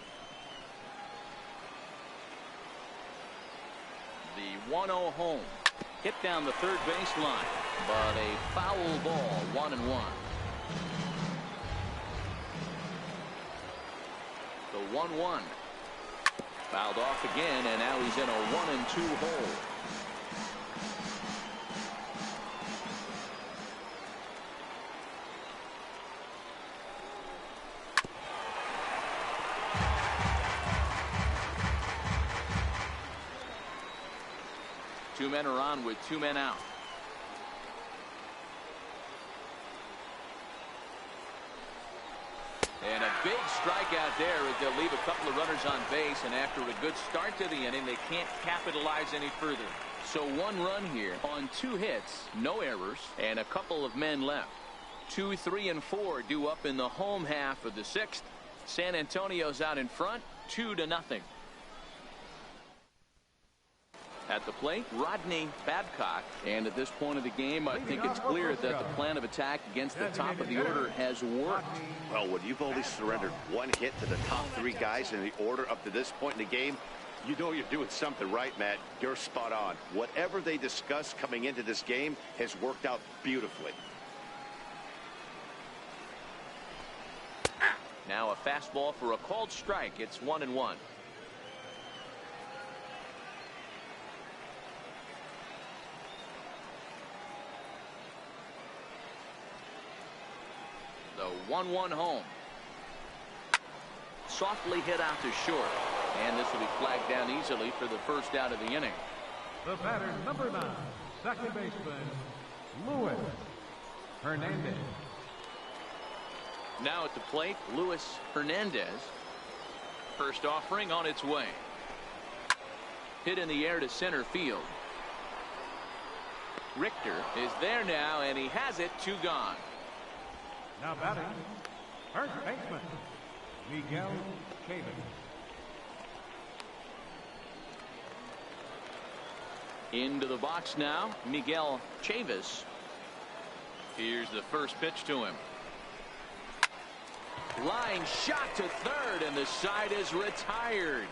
The 1-0 home. Hit down the third baseline, but a foul ball, 1-1. The 1-1. Fouled off again, and now he's in a 1-2 hole. Two men are on with 2 men out. And a big strikeout there as they'll leave a couple of runners on base, and after a good start to the inning, they can't capitalize any further. So 1 run here on 2 hits, no errors, and a couple of men left. 2, 3, and 4 due up in the home half of the 6th. San Antonio's out in front, 2-0. At the plate, Rodney Babcock. And at this point of the game, I think it's clear that the plan of attack against the top of the order has worked. Well, when you've only surrendered one hit to the top three guys in the order up to this point in the game, you know you're doing something right, Matt. You're spot on. Whatever they discussed coming into this game has worked out beautifully. Now a fastball for a called strike. It's 1-1. The 1-1 home. Softly hit out to short. And this will be flagged down easily for the first out of the inning. The batter, number 9, second baseman, Luis Hernandez. Now at the plate, Luis Hernandez. First offering on its way. Hit in the air to center field. Richter is there now, and he has it. 2 gone. Now batting, first baseman, Miguel Chavez. Into the box now, Miguel Chavez. Here's the first pitch to him. Line shot to third, and the side is retired.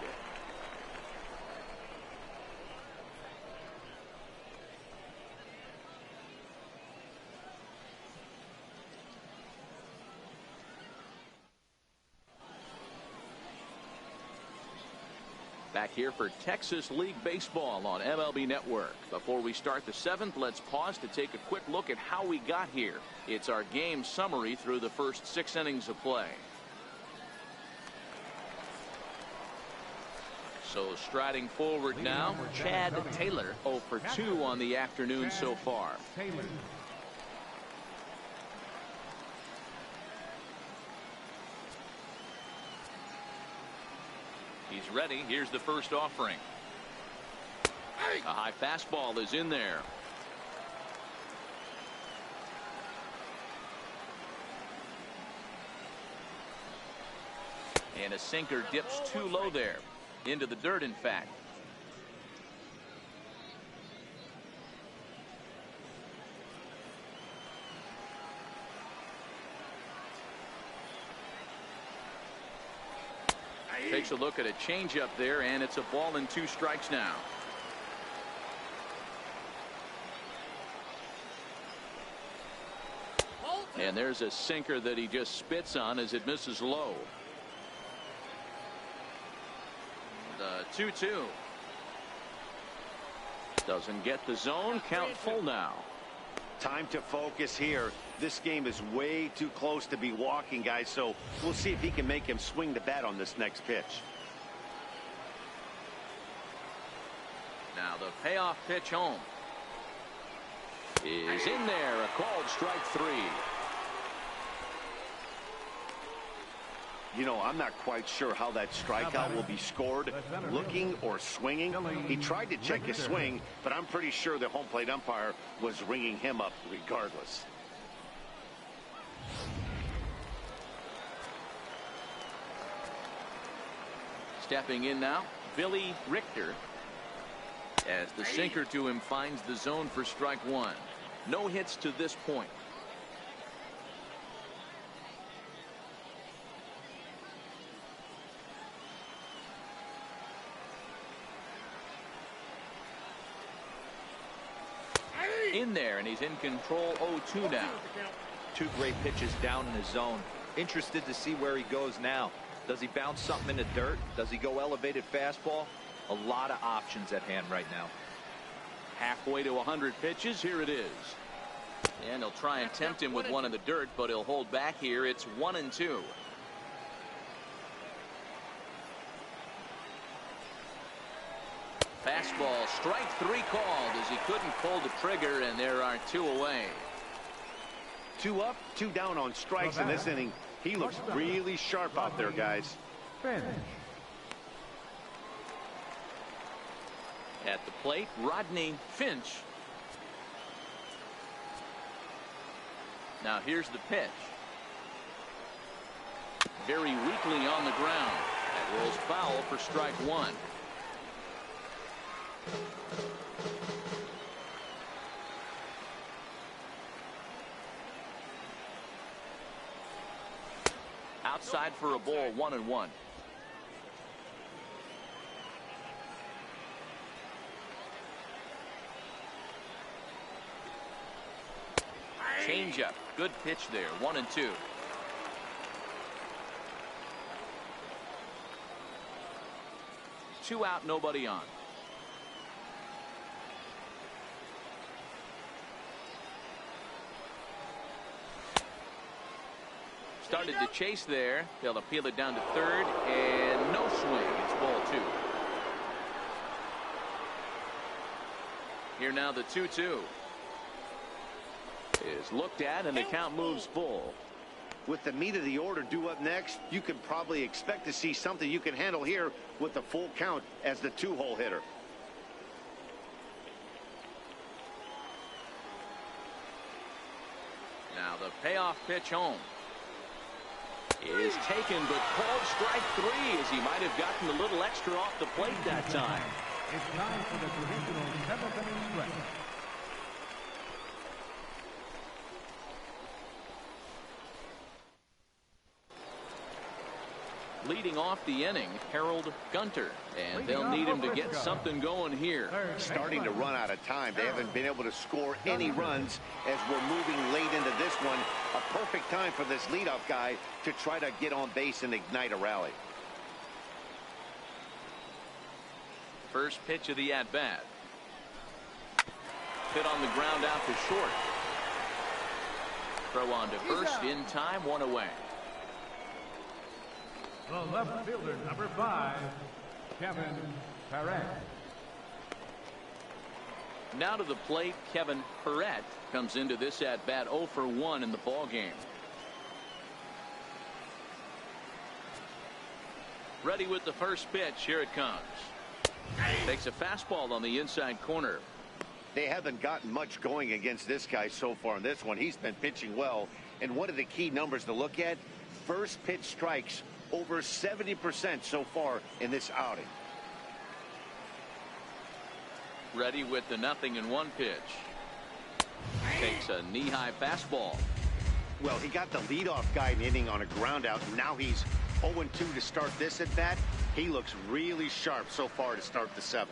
Back here for Texas League Baseball on MLB Network. Before we start the 7th, let's pause to take a quick look at how we got here. It's our game summary through the first 6 innings of play. So striding forward now, Chad Taylor, 0 for 2 on the afternoon so far. Taylor. He's ready. Here's the first offering. A high fastball is in there. And a sinker dips too low there. Into the dirt, in fact. Takes a look at a changeup there, and it's a ball and 2 strikes now. And there's a sinker that he just spits on as it misses low. The 2-2. Doesn't get the zone. Count full now. Time to focus here. This game is way too close to be walking, guys, so we'll see if he can make him swing the bat on this next pitch. Now the payoff pitch home is in there. A called strike 3. You know, I'm not quite sure how that strikeout will be scored, looking or swinging. He tried to check his swing, but I'm pretty sure the home plate umpire was ringing him up regardless. Stepping in now, Billy Richter, as the sinker to him finds the zone for strike 1. No hits to this point. In there, and he's in control. 0-2 now. 2 great pitches down in his zone. Interested to see where he goes now. Does he bounce something in the dirt? Does he go elevated fastball? A lot of options at hand right now. Halfway to 100 pitches. Here it is. And he'll try and tempt him with one in the dirt, but he'll hold back here. It's 1-2. Fastball, strike 3 called as he couldn't pull the trigger, and there are 2 away. 2 up, 2 down on strikes in this inning. He looks really sharp out there, guys. Finch. At the plate, Rodney Finch. Now here's the pitch. Very weakly on the ground. That rolls foul for strike 1. Outside for a ball, 1-1. Changeup. Good pitch there. 1-2. Two out, nobody on. Started to chase there. They'll appeal it down to third, and no swing. It's ball 2. Here now the 2-2 is looked at, and the count moves full. With the meat of the order due up next, you can probably expect to see something you can handle here with the full count as the 2-hole hitter. Now the payoff pitch home is taken, but called strike 3 as he might have gotten a little extra off the plate that time. It's time for the traditional 7th inning stretch. Leading off the inning, Harold Gunter, and they'll need him to get something going here. Starting to run out of time. They haven't been able to score any runs as we're moving late into this one. A perfect time for this leadoff guy to try to get on base and ignite a rally. First pitch of the at-bat. Hit on the ground out to short. Throw on to first in time, 1 away. The left fielder, number 5, Kevin Perret. Now to the plate, Kevin Perret comes into this at-bat 0 for 1 in the ball game. Ready with the first pitch. Here it comes. Takes a fastball on the inside corner. They haven't gotten much going against this guy so far in this one. He's been pitching well. And one of the key numbers to look at, first pitch strikes over 70% so far in this outing. Ready with the 0-1 pitch. Takes a knee-high fastball. Well, he got the leadoff guy inning on a ground out. Now he's 0-2 to start this at bat. He looks really sharp so far to start the 7th.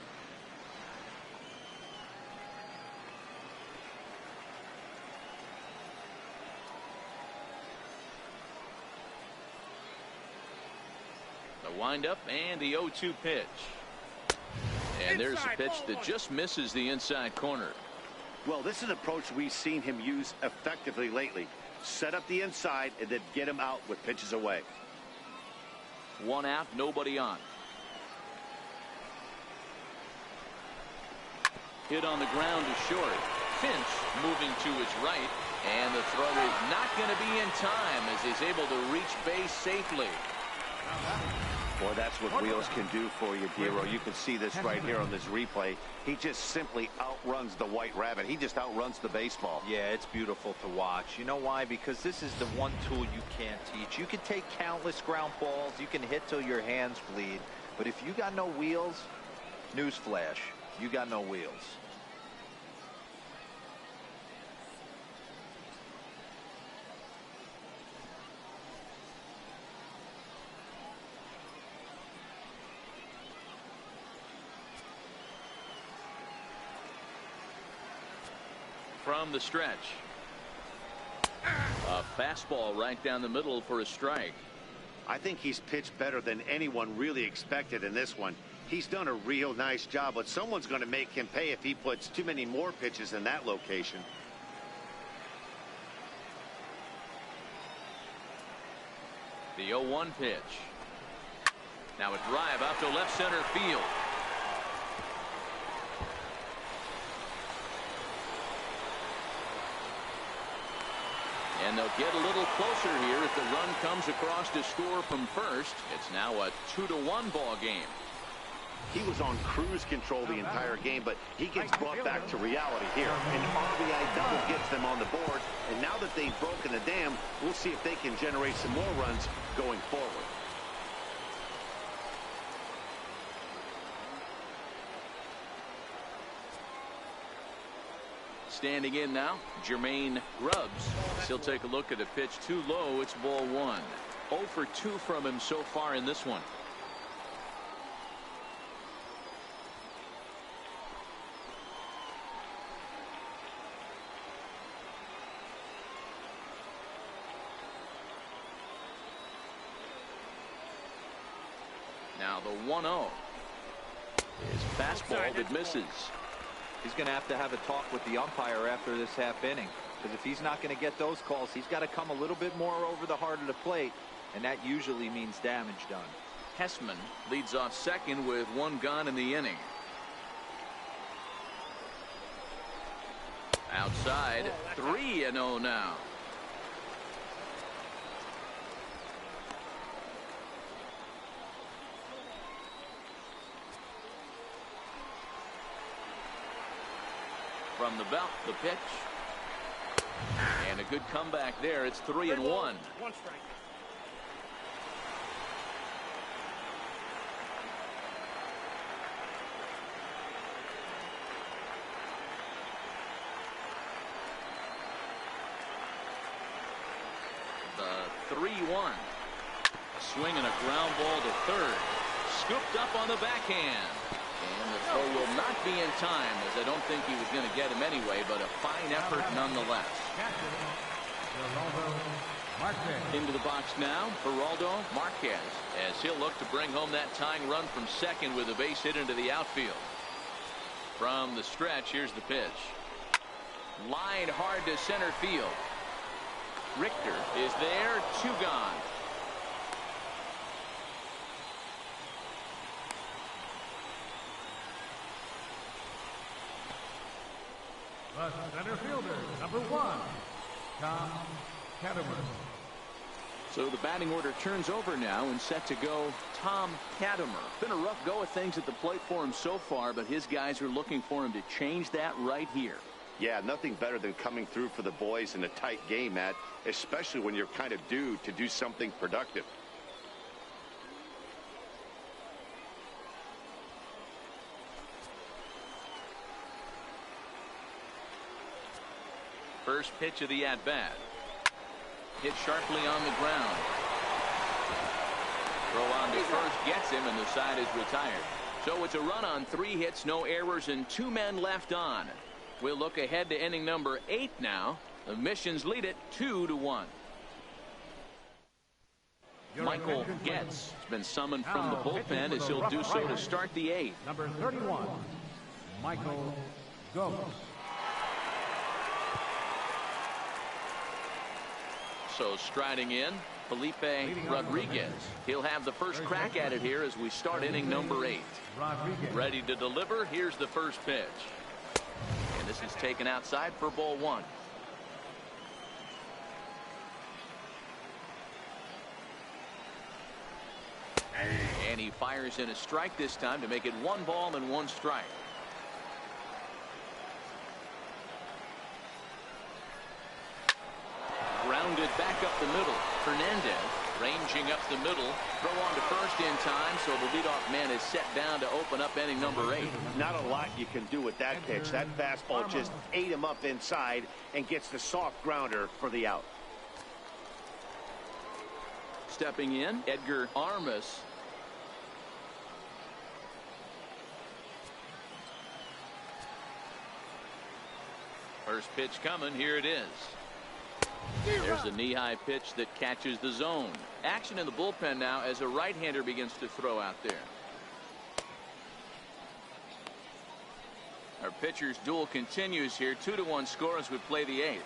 The windup and the 0-2 pitch. And there's a pitch that just misses the inside corner. Well, this is an approach we've seen him use effectively lately. Set up the inside and then get him out with pitches away. 1 out, nobody on. Hit on the ground to short. Finch moving to his right, and the throw is not going to be in time as he's able to reach base safely. Boy, that's what wheels can do for you, Gero. You can see this right here on this replay. He just simply outruns the White Rabbit. He just outruns the baseball. Yeah, it's beautiful to watch. You know why? Because this is the one tool you can't teach. You can take countless ground balls. You can hit till your hands bleed. But if you got no wheels, newsflash, you got no wheels. From the stretch. A fastball right down the middle for a strike. I think he's pitched better than anyone really expected in this one. He's done a real nice job, but someone's going to make him pay if he puts too many more pitches in that location. The 0-1 pitch. Now a drive out to left center field. And they'll get a little closer here if the run comes across to score from first. It's now a 2-1 ball game. He was on cruise control the entire game, but he gets brought back to reality here. An RBI double gets them on the board, and now that they've broken the dam, we'll see if they can generate some more runs going forward. Standing in now, Jermaine Grubbs. He'll take a look at a pitch too low. It's ball one. 0 for 2 from him so far in this one. Now the 1-0 is fastball that misses. He's going to have a talk with the umpire after this half inning, because if he's not going to get those calls, he's got to come a little bit more over the heart of the plate, and that usually means damage done. Hessman leads off second with 1 gone in the inning. Outside, 3-0 now. From the belt, the pitch. And a good comeback there. It's 3-1. 1 strike. The 3-1. Swing and a ground ball to third. Scooped up on the backhand. And the throw will not be in time, as I don't think he was going to get him anyway, but a fine effort nonetheless. Into the box now, GERALDO Marquez, as he'll look to bring home that tying run from second with a base hit into the outfield. From the stretch, here's the pitch. Line hard to center field. Richter is there, 2 gone. The center fielder, number 1, Tom Catamount. So the batting order turns over now and set to go Tom Catamount. Been a rough go of things at the plate for him so far, but his guys are looking for him to change that right here. Yeah, nothing better than coming through for the boys in a tight game, Matt, especially when you're kind of due to do something productive. First pitch of the at-bat. Hit sharply on the ground. Throw on to first gets him, and the side is retired. So it's a run on 3 hits, no errors, and 2 men left on. We'll look ahead to inning number 8 now. The Missions lead it 2-1. Michael Getz has been summoned from the bullpen, as he'll do so to start the 8th. Number 31, Michael Gomez. So striding in, Felipe Rodriguez. He'll have the first crack at it here as we start inning number 8. Ready to deliver. Here's the first pitch. And this is taken outside for ball 1. And he fires in a strike this time to make it 1 ball and 1 strike. Grounded back up the middle. Fernandez ranging up the middle. Throw on to first in time, so the leadoff man is set down to open up inning number 8. Not a lot you can do with that pitch. That fastball just ate him up inside and gets the soft grounder for the out. Stepping in, Edgar Armas. First pitch coming. Here it is. There's a knee-high pitch that catches the zone. Action in the bullpen now as a right-hander begins to throw out there. Our pitcher's duel continues here. 2-1 score as we play the 8th.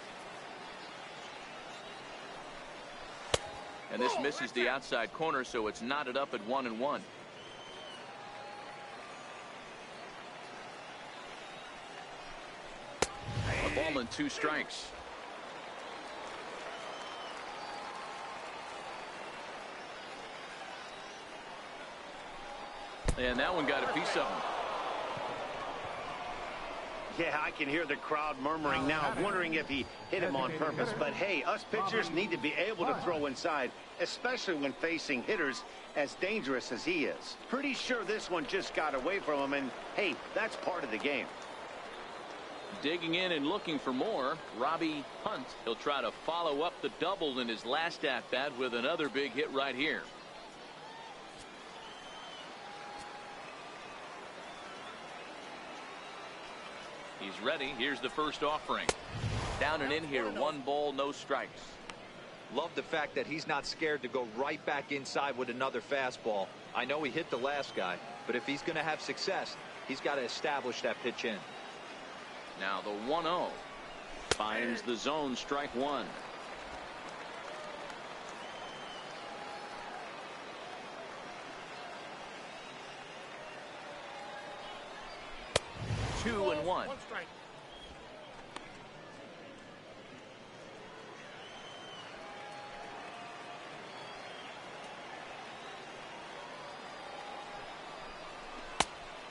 And this misses the outside corner, so it's knotted up at 1-1. A ball and 2 strikes. And that one got a piece of him. Yeah, I can hear the crowd murmuring now, wondering if he hit him on purpose. But hey, us pitchers need to be able to throw inside, especially when facing hitters as dangerous as he is. Pretty sure this one just got away from him, and hey, that's part of the game. Digging in and looking for more, Robbie Hunt. He'll try to follow up the double in his last at-bat with another big hit right here. He's ready. Here's the first offering. Down and in here, 1 ball, no strikes. Love the fact that he's not scared to go right back inside with another fastball. I know he hit the last guy, but if he's going to have success, he's got to establish that pitch in. Now the 1-0 finds the zone, strike one. Two and one. Strike.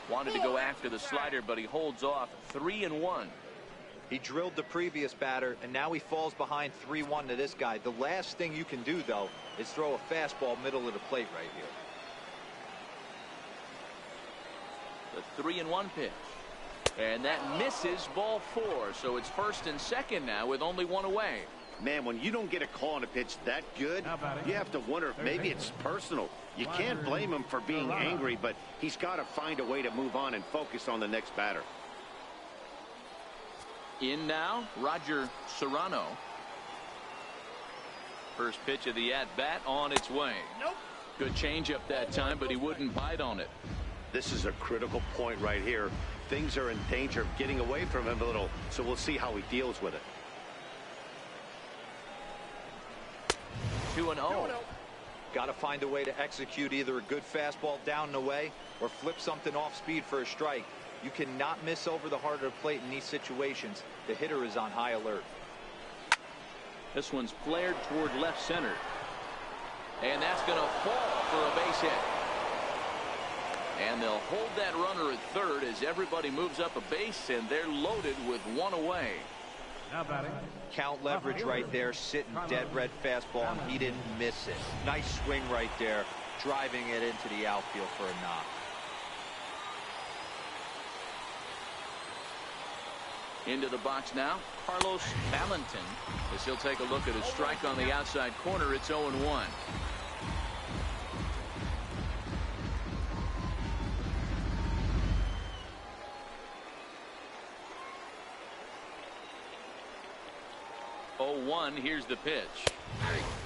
Wanted to go after the slider, but he holds off. 3-1. He drilled the previous batter, and now he falls behind 3-1 to this guy. The last thing you can do, though, is throw a fastball middle of the plate right here. The 3-1 pitch. And that misses, ball 4. So it's first and second now with only one away. Man, when you don't get a call on a pitch that good, you have to wonder if maybe it's personal. You can't blame him for being angry, but he's got to find a way to move on and focus on the next batter. In now, Roger SERRANO. First pitch of the at-bat on its way. Nope. Good changeup that time, but he wouldn't bite on it. This is a critical point right here. Things are in danger of getting away from him a little, so we'll see how he deals with it. 2-0. Got to find a way to execute either a good fastball down and away or flip something off speed for a strike. You cannot miss over the heart of the plate in these situations. The hitter is on high alert. This one's flared toward left center. And that's going to fall for a base hit. And they'll hold that runner at third as everybody moves up a base, and they're loaded with one away. Now batting. Count leverage right there, sitting dead red fastball, and he didn't miss it. Nice swing right there, driving it into the outfield for a knock. Into the box now, Carlos Valentin, as he'll take a look at his strike on the outside corner. It's 0-1. Here's the pitch.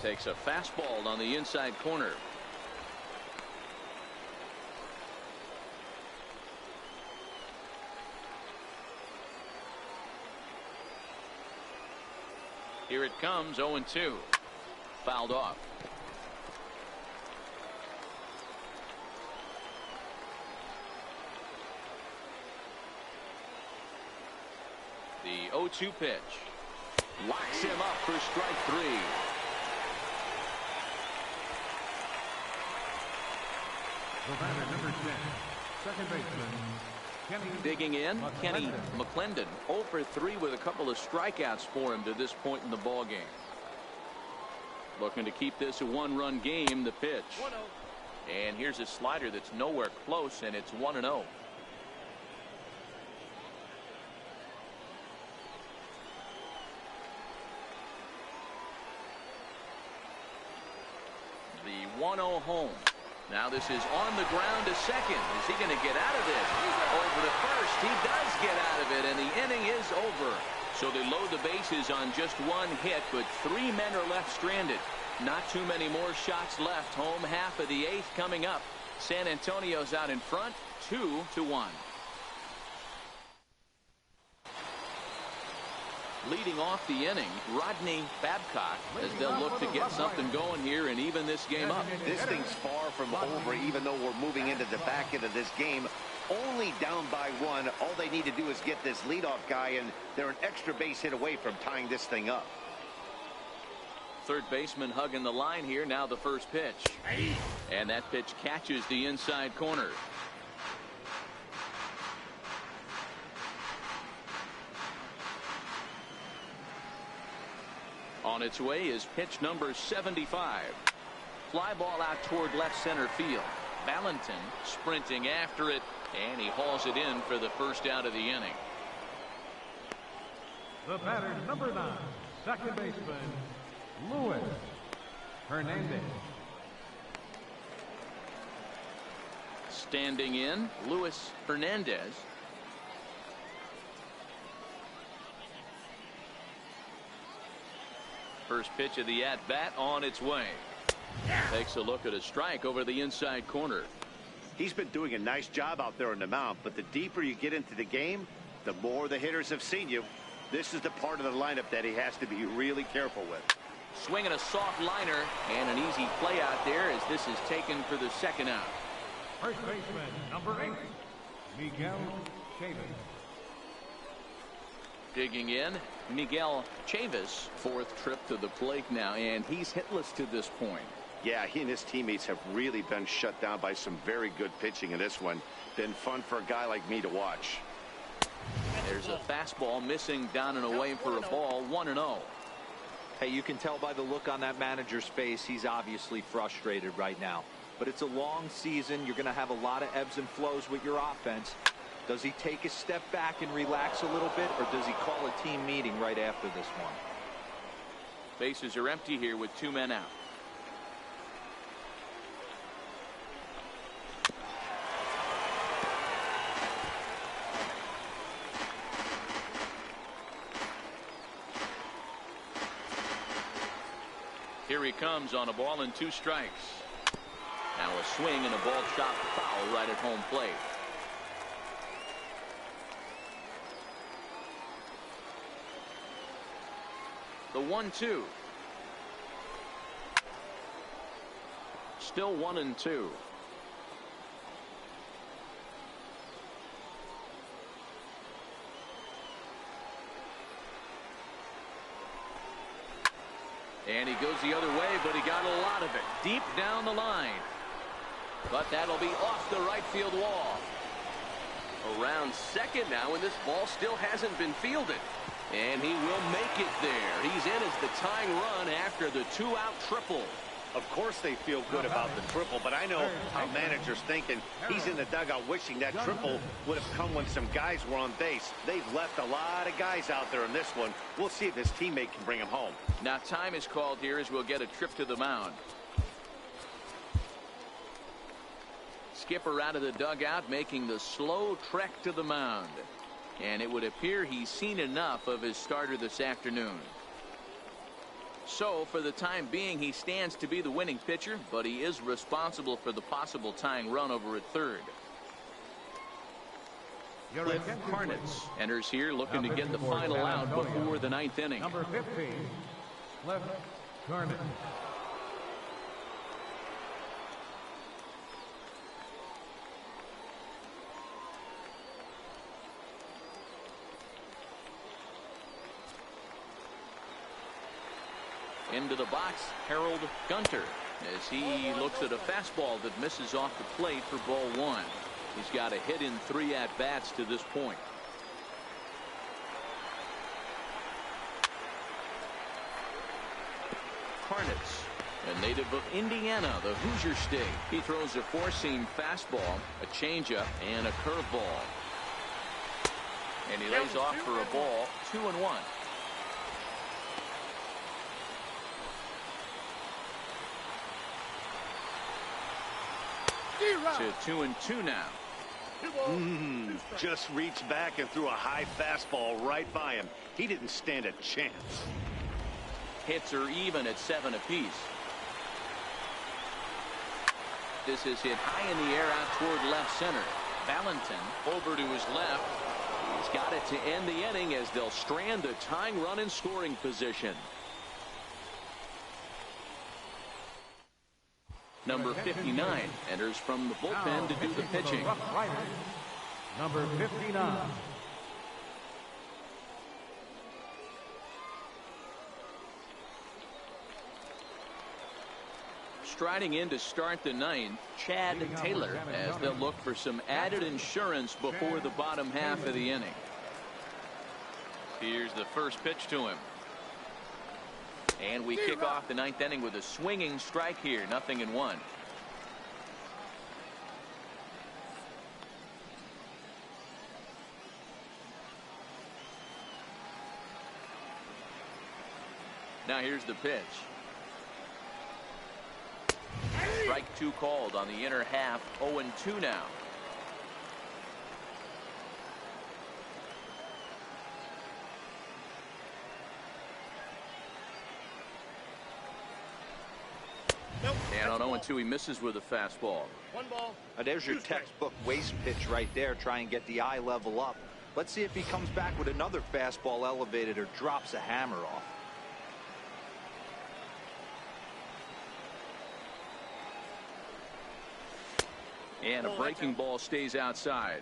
Takes a fastball on the inside corner. Here it comes, 0-2. Fouled off. The 0-2 pitch. Locks him up for strike 3. The batter, number 10, second baseman, Kenny. Digging in, Kenny McClendon, 0 for 3 with a couple of strikeouts for him to this point in the ball game. Looking to keep this a one-run game. The pitch. 1-0. And here's a slider that's nowhere close, and it's 1-0. The 1-0 home. Now this is on the ground to second. Is he going to get out of this? Over to first. He does get out of it, and the inning is over. So they load the bases on just one hit, but 3 men are left stranded. Not too many more shots left. Home half of the 8th coming up. San Antonio's out in front, 2-1. Leading off the inning, Rodney Babcock, as they'll look to get something going here and even this game up. This thing's far from over, even though we're moving into the back end of this game. Only down by 1. All they need to do is get this leadoff guy, and they're an extra base hit away from tying this thing up. Third baseman hugging the line here. Now the first pitch. And that pitch catches the inside corner. On its way is pitch number 75. Fly ball out toward left center field. Valentin sprinting after it, and he hauls it in for the first out of the inning. The batter, number 9, second baseman, Luis Hernandez. Standing in, Luis Hernandez. First pitch of the at-bat on its way. Takes a look at a strike over the inside corner. He's been doing a nice job out there on the mound, but the deeper you get into the game, the more the hitters have seen you. This is the part of the lineup that he has to be really careful with. Swinging a soft liner and an easy play out there as this is taken for the second out. First baseman, number 8, Miguel Chavez. Digging in, Miguel Chavez, fourth trip to the plate now, and he's hitless to this point. Yeah, he and his teammates have really been shut down by some very good pitching in this one. Been fun for a guy like me to watch. There's a fastball missing down and away for a ball, 1-0. Hey, you can tell by the look on that manager's face, he's obviously frustrated right now. But it's a long season. You're going to have a lot of ebbs and flows with your offense. Does he take a step back and relax a little bit, or does he call a team meeting right after this one? Bases are empty here with 2 men out. Here he comes on a ball and 2 strikes. Now a swing and a ball chopped foul right at home plate. The 1-2. Still 1-2. And he goes the other way, but he got a lot of it deep down the line. But that'll be off the right field wall. Around second now, and this ball still hasn't been fielded. And he will make it there. He's in as the tying run after the 2-out triple. Of course they feel good about the triple, but I know how managers thinking. He's in the dugout wishing that triple would have come when some guys were on base. They've left a lot of guys out there in this one. We'll see if his teammate can bring him home. Now time is called here as we'll get a trip to the mound. Skipper out of the dugout making the slow trek to the mound. And it would appear he's seen enough of his starter this afternoon. So for the time being, he stands to be the winning pitcher, but he is responsible for the possible tying run over at third. Cliff Harnitz enters here looking to get the final out before the 9th inning. Number 15, Cliff Harnitz. Into the box, Harold Gunter, as he looks at a fastball that misses off the plate for ball 1. He's got a hit in 3 at-bats to this point. Harnitz, a native of Indiana, the Hoosier State. He throws a 4-seam fastball, a changeup, and a curveball. And he lays off for a ball, 2-1. To 2-2 now. Just reached back and threw a high fastball right by him. He didn't stand a chance. Hits are even at 7 apiece. This is hit high in the air out toward left center. Valentin over to his left. He's got it to end the inning as they'll strand the tying run in scoring position. Number 59 enters from the bullpen to do the pitching. Number 59. Striding in to start the 9th, Chad Taylor, as they'll look for some added insurance before the bottom half of the inning. Here's the first pitch to him. And we kick off the 9th inning with a swinging strike here, 0-1. Now here's the pitch. Strike 2 called on the inner half. 0-2 now. Nope. And on 0-2 he misses with a fastball. 1 ball. There's your textbook waste pitch right there. Try and get the eye level up. Let's see if he comes back with another fastball elevated or drops a hammer off. And a breaking ball stays outside.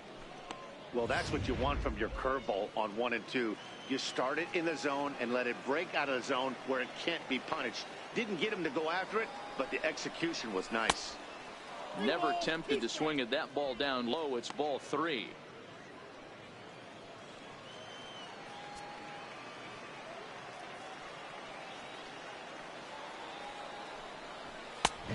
Well, that's what you want from your curveball on 1 and 2. You start it in the zone and let it break out of the zone where it can't be punished. Didn't get him to go after it, but the execution was nice. Never tempted to swing at that ball down low. It's ball 3.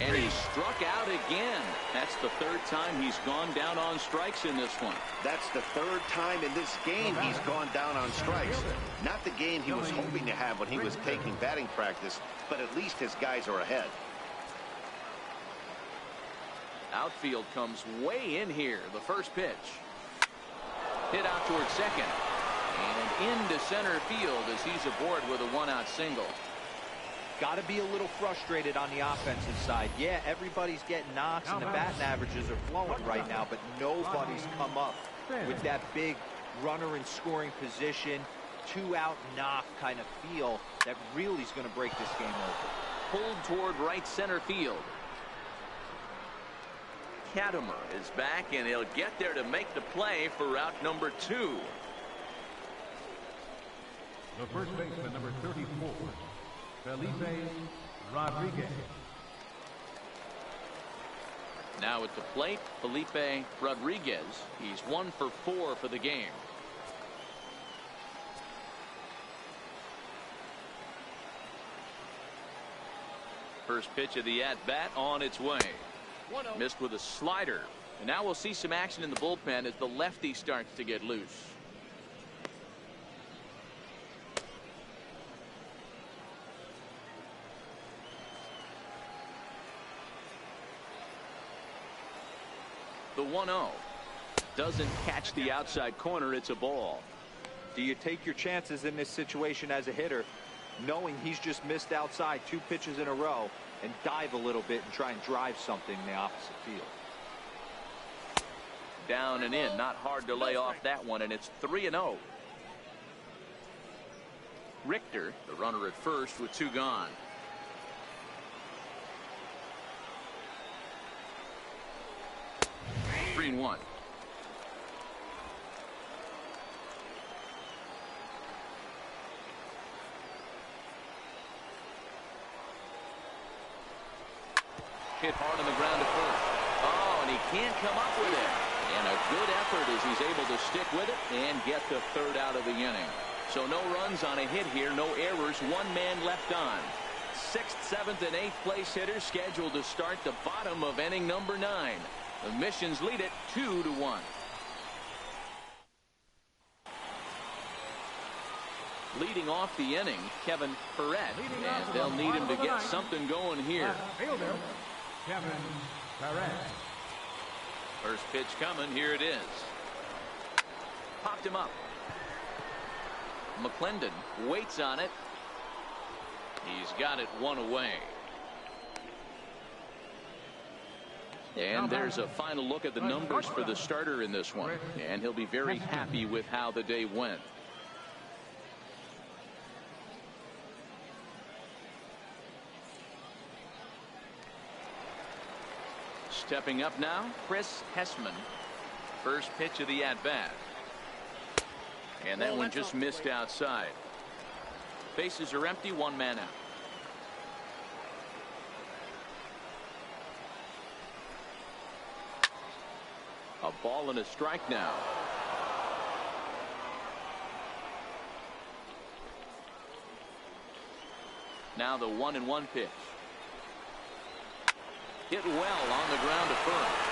And he struck out again. That's the 3rd time he's gone down on strikes in this one. That's the 3rd time in this game he's gone down on strikes. Not the game he was hoping to have when he was taking batting practice, but at least his guys are ahead. Outfield comes way in here. The first pitch. Hit out towards second. And into center field as he's aboard with a 1-out single. Got to be a little frustrated on the offensive side. Yeah, everybody's getting knocks and the batting averages are flowing right now, but nobody's come up with that big runner in scoring position, 2-out knock kind of feel that really is going to break this game open. Pulled toward right center field. Katimer is back, and he'll get there to make the play for route number 2. The first baseman, number 34, Felipe Rodriguez. Now at the plate, Felipe Rodriguez. He's 1 for 4 for the game. First pitch of the at-bat on its way. Missed with a slider. And now we'll see some action in the bullpen as the lefty starts to get loose. The 1-0 doesn't catch the outside corner. It's a ball. Do you take your chances in this situation as a hitter, knowing he's just missed outside 2 pitches in a row, and dive a little bit and try and drive something in the opposite field? Down and in. Not hard to lay off that one, and it's 3-0. Richter, the runner at first with 2 gone. Three and 1. Hit hard on the ground to first. Oh, and he can't come up with it. And a good effort as he's able to stick with it and get the 3rd out of the inning. So no runs on a hit here, no errors, 1 man left on. 6th, 7th, and 8th place hitters scheduled to start the bottom of inning number 9. The Missions lead it 2-1. Leading off the inning, Kevin Perret, and they'll need him to get something going here. Fielder, Kevin Perret. First pitch coming. Here it is. Popped him up. McClendon waits on it. He's got it 1 away. And there's a final look at the numbers for the starter in this one. And he'll be very happy with how the day went. Stepping up now, Chris Hessman. First pitch of the at-bat. And that one just missed outside. Bases are empty, 1 man out. A ball and a strike now. Now the 1-1 pitch. Hit well on the ground to first.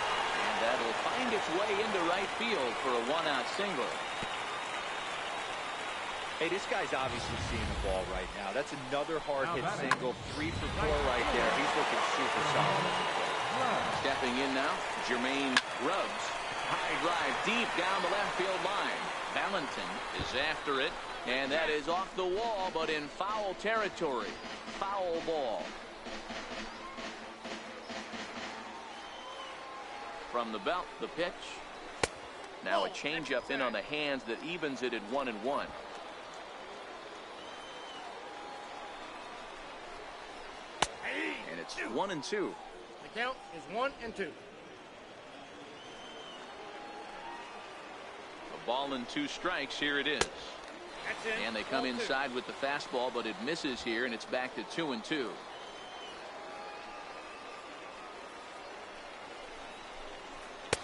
And that'll find its way into right field for a 1-out single. Hey, this guy's obviously seeing the ball right now. That's another hard-hit single. 3 for 4 right there. He's looking super solid. Stepping in now, Jermaine Grubbs. High drive deep down the left field line. Valentin is after it, and that is off the wall, but in foul territory. Foul ball. From the belt, the pitch. Now a changeup in on the hands that evens it at 1-1. And it's 1-2. The count is 1-2. A ball and 2 strikes. Here it is. That's it. And they come inside with the fastball, but it misses here, and it's back to 2-2.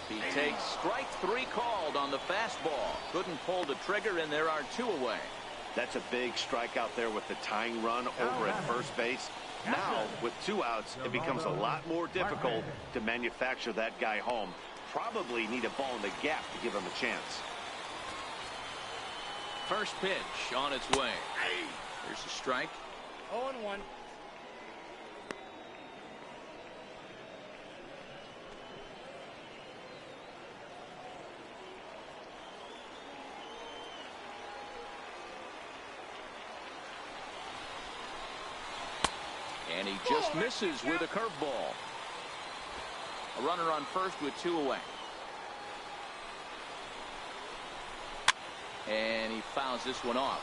He takes strike 3 called on the fastball. Couldn't pull the trigger, and there are 2 away. That's a big strike out there with the tying run over at first base. Now, with 2 outs, it becomes a lot more difficult to manufacture that guy home. Probably need a ball in the gap to give him a chance. First pitch on its way. Here's a strike. 0-1. And he just misses with a curveball. A runner on first with 2 away. And he fouls this one off.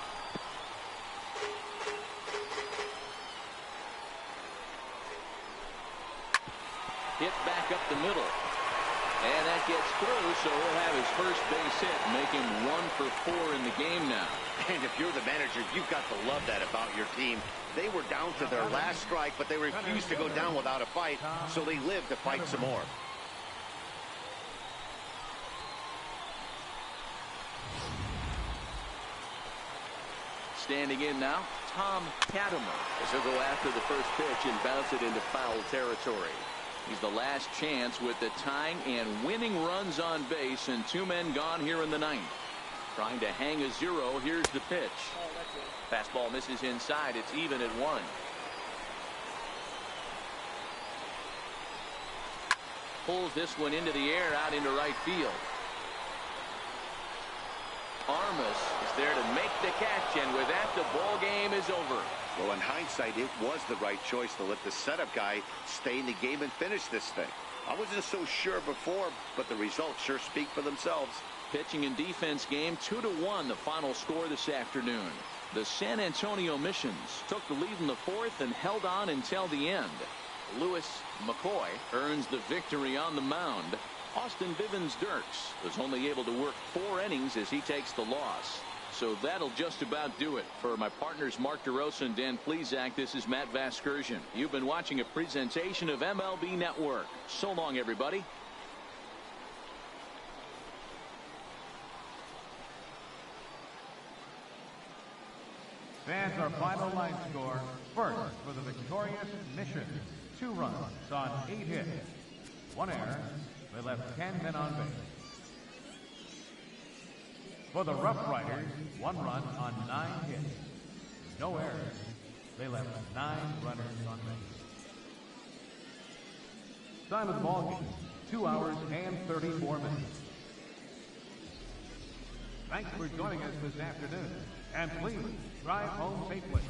Hit back up the middle. And that gets through, so he'll have his first base hit, make him 1 for 4 in the game now. And if you're the manager, you've got to love that about your team. They were down to their last strike, but they refused to go down without a fight, so they lived to fight some more. Standing in now, Tom Katimer, as he'll go after the first pitch and bounce it into foul territory. He's the last chance with the tying and winning runs on base and 2 men gone here in the 9th. Trying to hang a 0. Here's the pitch. Fastball misses inside. It's even at 1. Pulls this one into the air out into right field. Armas is there to make the catch, and with that, the ball game is over. Well, in hindsight, it was the right choice to let the setup guy stay in the game and finish this thing. I wasn't so sure before, but the results sure speak for themselves. Pitching and defense game, 2-1, the final score this afternoon. The San Antonio Missions took the lead in the 4th and held on until the end. Lewis McCoy earns the victory on the mound. Austin Bivens-Dirks was only able to work 4 innings as he takes the loss. So that'll just about do it. For my partners Mark DeRosa and Dan Plesac, this is Matt Vasgersian. You've been watching a presentation of MLB Network. So long, everybody. Fans, our final line score. First, for the victorious Mission, 2 runs on 8 hits. 1 error. They left 10 men on base. For the RoughRiders, 1 run on 9 hits. No errors. They left 9 runners on base. Time of the ball game, 2 hours and 34 minutes. Thanks for joining us this afternoon. And please drive home safely.